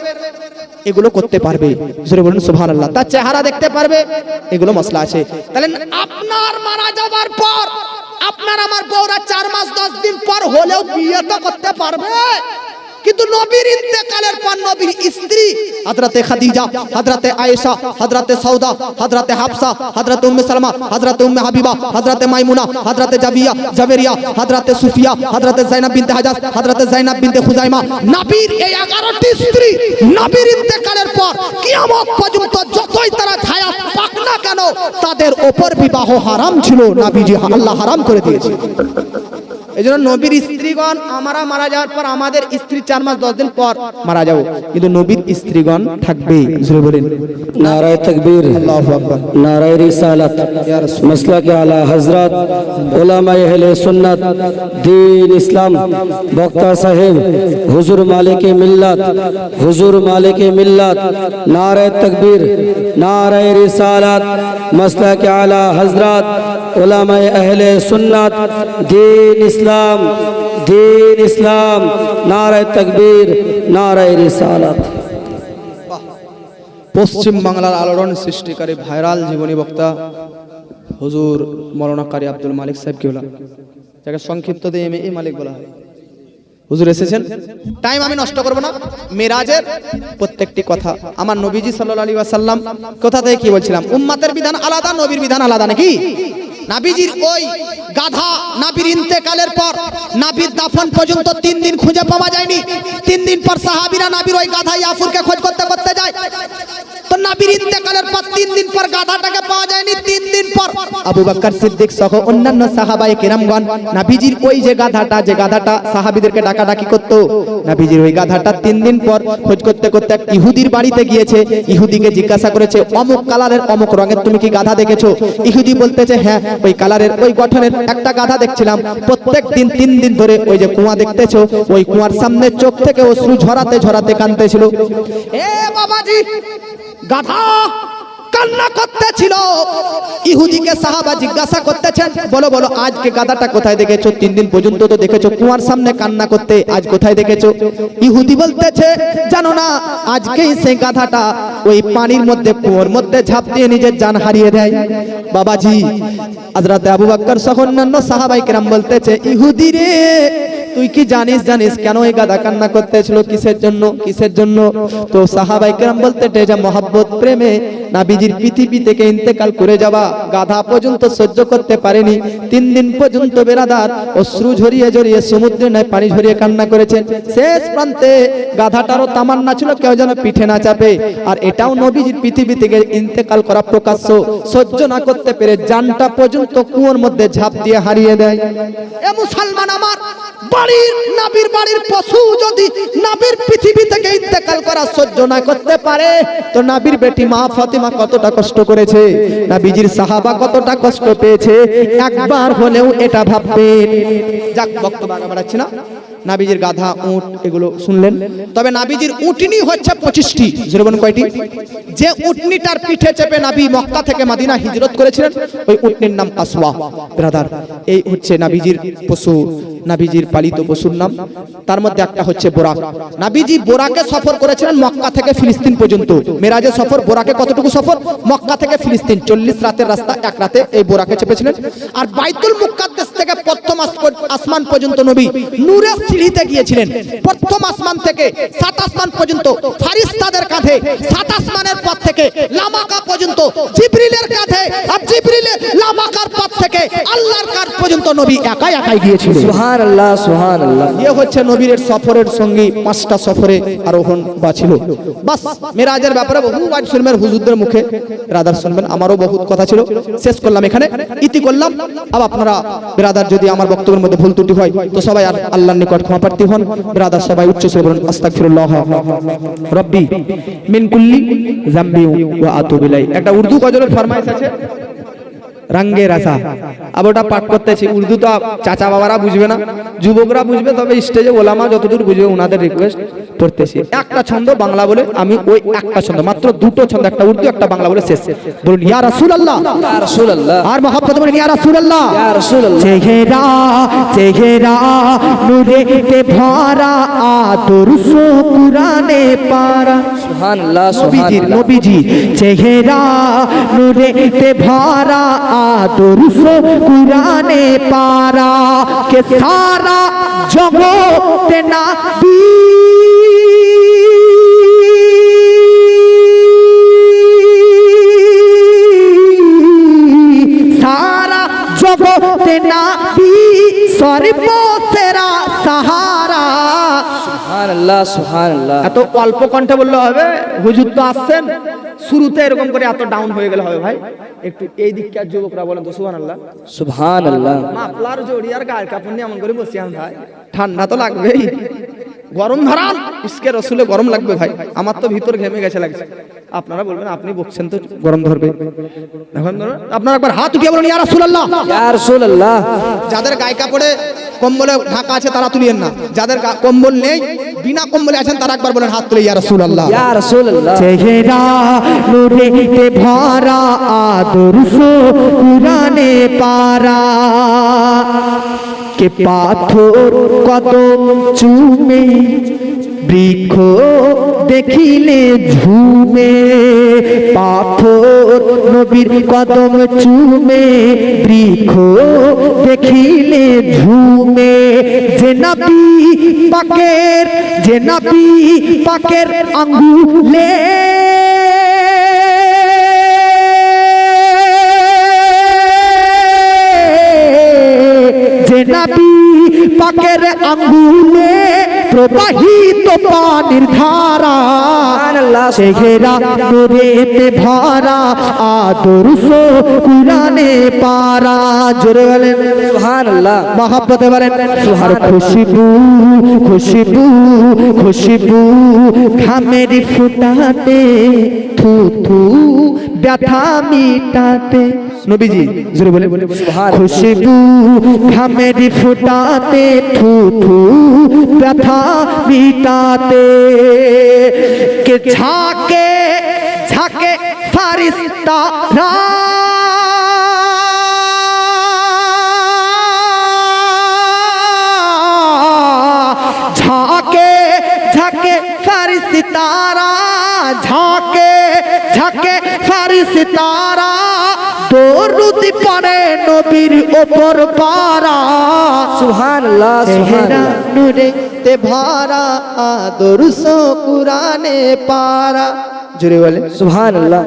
এগুলো করতে পারবে। সুবহানাল্লাহ। তার চেহারা দেখতে পারবে, এগুলো মশলা আছে। তাহলে আপনার মারা যাবার পর আপনার আমার বউরা 4 মাস 10 দিন পর হলেও বিয়ে তো করতে পারবে। কিন্তু নবীর ইন্তেকালের পর নবীর স্ত্রী হযরতে খাদিজা, হযরতে আয়েশা, হযরতে সৌদা, হযরতে হাফসা, হযরতে উম্মে সালমা, হযরতে উম্মে হাবিবা, হযরতে মাইমুনা, হযরতে জাবেরিয়া, হযরতে সুফিয়া, হযরতে যায়েনব বিনতে হাজাজ, হযরতে যায়েনব বিনতে খুজাইমা, নবীর এই 11টি স্ত্রী নবীর ইন্তেকালের পর কিয়ামত পর্যন্ত যতই তারা হায়াত পাক না কেন, তাদের উপর বিবাহ হারাম ছিল, নবীজি আল্লাহ হারাম করে দিয়েছে। এই জন্য নবীর স্ত্রীগণ আমরা মারা যাওয়ার পর আমাদের স্ত্রী 4 মাস 10 দিন পর মারা যাবো, কিন্তু নবীর স্ত্রীগণ থাকবে। জোরে বলেন नाराय तकबीर, আল্লাহু আকবার। नाराय रिसालत, मसला के आला हजरत, उलमा अहले सुन्नत, दीन इस्लाम, वक्ता साहेब, हुजूर मालिक मिल्लत, हुजूर मालिक मिल्लत, नाराय तकबीर, नाराय रिसालत, मसला के आला हजरत, उलमा अहले सुन्नत, दीन इस्लाम, नाराय तकबीर, नाराय रिसालत। পশ্চিম বাংলার আলোড়ন সৃষ্টিকারী ভাইরাল জীবনী বক্তা হুজুর মৌলানা কারি আব্দুল মালিক সাহেব কেওলা, যাকে সংক্ষিপ্ত দিয়ে এম এ মালিক বলা হয়। হুজুর এসেছেন, টাইম আমি নষ্ট করব না। মেরাজের প্রত্যেকটি কথা আমার নবীজি সাল্লাল্লাহু আলাইহি ওয়াসাল্লাম কথা থেকে কি বলছিলাম, উম্মতের বিধান আলাদা, নবীর বিধান আলাদা নাকি? নাবিজির ওই গাধা নাবির ইন্তেকালের পর নাবির দাফন পর্যন্ত 3 দিন খুঁজে পাওয়া যায়নি। 3 দিন পর সাহাবীরা নাবির ওই গাধা ইয়াফুরকে খোঁজ করতে করতে যায়, তো নাবির ইন্তেকালের পর 3 দিন পর গাধাটাকে পাওয়া যায়নি। 3 দিন পর আবু বকর সিদ্দিক সহ অন্যান্য সাহাবায়ে কেরামগণ নাবিজির ওই যে গাধাটা সাহাবীদেরকে ডাকাডাকি করত, নাবিজির ওই গাধাটা 3 দিন পর খোঁজ করতে করতে এক ইহুদির বাড়িতে গিয়েছে। ইহুদিকে জিজ্ঞাসা করেছে, অমুক কালারের অমুক রঙের তুমি কি গাধা দেখেছো? ইহুদি বলতেছে, হ্যাঁ ওই কালারের ওই গঠনের একটা গাধা দেখছিলাম। প্রত্যেক দিন 3 দিন ধরে ওই যে কুয়া দেখতেছো, ওই কুয়ার সামনে চোখ থেকে অশ্রু ঝরাতে ঝরাতে কাঁদতেছিল। এ বাবাজি, গাধা কান্না করতেছিল। ইহুদিকে সাহাবা জিজ্ঞাসা করতেছেন, বলো বলো আজকে গাধাটা কোথায় দেখেছো? 3 দিন পর্যন্ত তো দেখেছো কুয়ার সামনে কান্না করতে, আজ কোথায় দেখেছো? ইহুদি বলতেছে, জানো না আজকেই সেই গাধাটা ওই পানির মধ্যে কুয়োর মধ্যে ঝাঁপ দিয়ে নিজের জান হারিয়ে দেয়। বাবাজি, হযরত আবু বকর সহ অন্যান্য সাহাবায়ে কেরাম বলতেছে, ইহুদি রে তুই কি জানিস কেন এই গাধা কান্না করতেছিল, কিসের জন্য? তো সাহাবায়ে কেরাম বলতে, যে মহব্বত প্রেমে নাবিজির পৃথিবী থেকে ইন্তেকাল করে যাওয়া গাধা পর্যন্ত সহ্য করতে পারেনি। 3 দিন পর্যন্ত বেরাদার অশ্রু ঝরিয়ে ঝরিয়ে সমুদ্রে নয় পানি ঝরিয়ে কান্না করেছেন। শেষ প্রান্তে গাধাটারও তামান্না ছিল কেউ যেন পিঠে না চাপে, আর এটাও নবীজির পৃথিবী থেকে ইন্তেকাল করা প্রকাশ্য সহ্য না করতে পেরে জানটা পর্যন্ত কুয়োর মধ্যে ঝাঁপ দিয়ে হারিয়ে দেয়। এ মুসলমান আমার, নাবির বাড়ির পশু যদি নাবির পৃথিবী থেকে ইন্তেকাল করা সহ্য না করতে পারে, তো নাবির বেটি মা ফাতিমা কতটা কষ্ট করেছে, নাবিজির সাহাবা কতটা কষ্ট পেয়েছে, একবার হলেও এটা ভাববেন। যাক, বক্তব্য আগে বাড়াচ্ছি না। নাবিজির গাধা, উট এগুলো শুনলেন, তবে নাবিজির উটনি হচ্ছে 25টি। যেরকম কয়টি? যে উটনিটার পিঠে চেপে নাবি মক্কা থেকে মদিনা হিজরত করেছিলেন, ওই উটনির নাম কাসওয়া। ব্রাদার, এই হচ্ছে নাবিজির পশু, নাবিজির পালিত পশুর নাম। তার মধ্যে একটা হচ্ছে বোরাক। নাবিজি বোরাকে সফর করেছিলেন মক্কা থেকে ফিলিস্তিন পর্যন্ত। মেরাজের সফর, বোরাকে কতটুকু সফর? মক্কা থেকে ফিলিস্তিন 40 রাতের রাস্তা, এক রাতে এই বোরাকে চেপেছিলেন। আর বাইতুল মুকাদ্দাস থেকে প্রথম আসমান পর্যন্ত নবী নূরের সিঁড়িতে গিয়েছিলেন। প্রথম আসমান থেকে 7 আসমান পর্যন্ত ফারিস্তাদের কাঁধে, 7 আসমানের পথ থেকে লামাকা পর্যন্ত জিবরিলের কাঁধে, আর জিবরিলের লামাকার পথ থেকে আল্লাহর কাঁধ পর্যন্ত নবী একাই গিয়েছিলেন। সুবহানাল্লাহ, সুবহানাল্লাহ। ইয়ে হচ্ছে নবীর সফরের সঙ্গী। 5টা সফরে আরোহণ বাছিল। বাস, মেরাজের ব্যাপারে বহু ওয়াজ শুনবেন হুজুরদের মুখে, ব্রাদার শুনবেন। আমারও বহুত কথা ছিল, শেষ করলাম এখানে, ইতি করলাম। আর আপনারা ব্রাদার যদি আমার বক্তব্যের মধ্যে ভুল ত্রুটি হয় তো সবাই আল্লাহর নিকট ক্ষমা প্রার্থী হন। ব্রাদার সবাই উচ্চ স্বরে বলুন, আস্তাগফিরুল্লাহ রাব্বি মিন কুল্লি যামবি ওয়া আতুবু ইলাইহি। একটা উর্দু গজলের ফরমাইশ আছে, রঙ্গে রাসা। अब ওটা পাঠ করতেছি। উর্দু তো চাচা বাবারা বুঝবে না, যুবকরা বুঝবে, তবে স্টেজে ওলামা যতদূর বুঝবে ওনাদের রিকোয়েস্ট পড়তেছি। একটা ছন্দ বাংলা বলে, আমি ওই একটা ছন্দ, মাত্র 2টো ছন্দ, একটা উর্দু একটা বাংলা বলে শেষ। বলুন ইয়া রাসূলুল্লাহ, ইয়া রাসূলুল্লাহ। আর মহব্বত বলুন ইয়া রাসূলুল্লাহ, ইয়া রাসূলুল্লাহ। চেহারা চেহারা নূরেতে ভরা আদর্শ কুরআনে পারা। সুবহানাল্লাহ, নবীজির, সুবহানাল্লাহ। নবীজি চেহারা নূরেতে ভরা আদর্শ কুরআনে পারা, কে সারা জগতে নবী সারা জগতে নবী সর্বসেরা সাহারা। সুবহানাল্লাহ, সুবহানাল্লাহ। এত অল্প কণ্ঠে বললে হবে? হুজুর তো আসছেন, শুরুতে এরকম করে এত ডাউন হয়ে গেলে হবে ভাই? একটু এই দিককার যুবকরা বলেন তো সুবহানাল্লাহ। সুবহানাল্লাহ। মাফলার জড়ি আর গায়ের কাপড় নিয়ে এমন করে বসে আন ভাই, ঠান্ডা তো লাগবেই, গরম ধরান ইসকে রসুলে গরম লাগবে ভাই, আমার তো ভিতর ঘেমে গেছে লাগছে। আপনারা বলবেন আপনি বকছেন তো গরম ধরবে, এখন ধরুন আপনারা একবার হাত উঠিয়ে বলুন ইয়া রাসূলুল্লাহ। ইয়া রাসূলুল্লাহ। যাদের গায়ে কাপড়ে কম্বলে ঢাকা আছে তারা তুলিয়েন না, যাদের কম্বল নেই বিনা কম্বলে আছেন তারা একবার বলেন হাত তুলে ইয়া রাসূলুল্লাহ। ইয়া রাসূলুল্লাহ। চেহারা নূরেতে ভরা আদর্শ কুরআনে পারা, কে পাথর কদম চুমে বৃক্ষ দেখিলে ঝুমে, পাথর নবীর কদম চুমে বৃক্ষ দেখিলে ঝুমে, যে নবী পাকের আঙ্গুলে যে নবী পাকের আঙ্গুলে প্রবাহিত পানির ধারা, চেহারা নূরেতে ভরা আদর্শ কুরআনে পারা। জোরে বলেন সুবহানাল্লাহ। মহব্বতে বলেন আর খুশবু খুশবু খুশবু ঘামের ফুটাতে থু থু ব্যথা মিটাতে। নবীজি জোরে বলেন খুশবু ঘামের ফুটাতে থু থু ব্যথা মিটাতে, কে ঝাঁকে ঝাঁকে ফারিস্তারা ঝাঁকে ঝাঁকে ফারিস্তারা ঝাঁকে ঝাঁকে ফারিস্তারা দরুদ পড়ে নবীর ওপর পারা। সুবহানাল্লাহ। চেহারা নূরেতে ভরা আদর্শ কুরআনে পারা। জোরে বলে সুবহানাল্লাহ।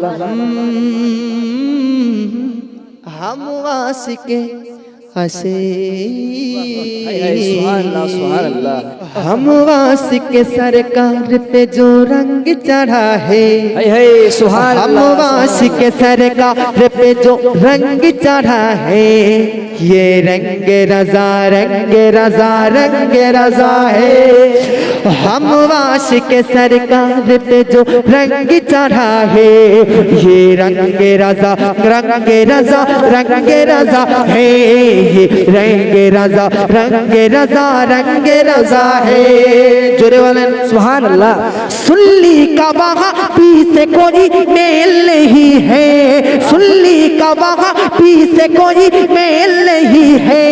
हम आशिके हसे सुभानअल्लाह सुभानअल्लाह। हम आशिके सरकार पे जो रंग चढ़ा है, हम सुभानअल्लाह। आशिके सरकार पे जो रंग चढ़ा है, ये रंग रजा रंग रजा रंग रजा है। हम आशिके सरकार पे जो रंग चढ़ा है, ये रंग रजा रंग रजा रंग रजा है, ये रंग रजा रंग रजा रंग रजा है। जोरे वाले सुभानअल्लाह। सुल्ली का वहाँ पीछे कोई मेल नहीं है, सुल्ली का वहाँ पीछे कोई मेल नहीं है,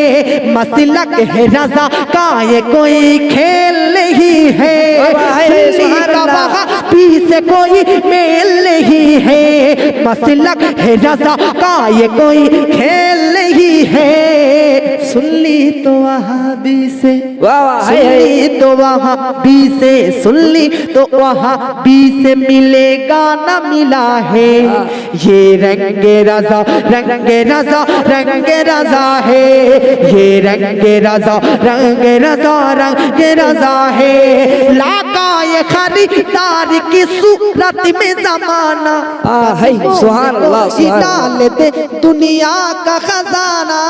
मसलक है रजा का ये कोई खेल नहीं है, सुल्ली का वहाँ पीछे कोई मेल नहीं है, मसलक है रजा का ये कोई खेल नहीं है। सुल्ली तो वहाबी से, सुल्ली तो वहाबी से, सुल्ली तो वहाबी से मिलेगा ना मिला है, ये रंग रजा रंग रजा रंग रजा है, ये रंग रजा रंग रजा रंग रजा है। लाका ये खरीदार की सूरत में जमाना सुभानअल्लाह डाल दे दुनिया का खजाना।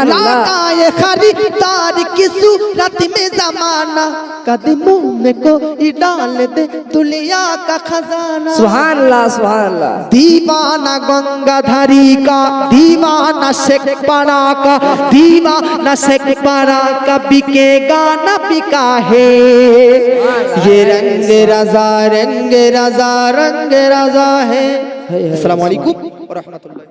लाका ये खरीदार की सूरत में जमाना, कदमों में कोई डाल दे दुनिया का खजाना। सुभानअल्लाह सुभानअल्लाह। दीवाना गंगाधरी का, दीवाना शेख पारा का, दीवाना शेख पारा का बिकेगा न बिका है, ये रंग रजा रंग रजा रंग रजा है। अस्सलामु अलैकुम व रहमतुल्लाह।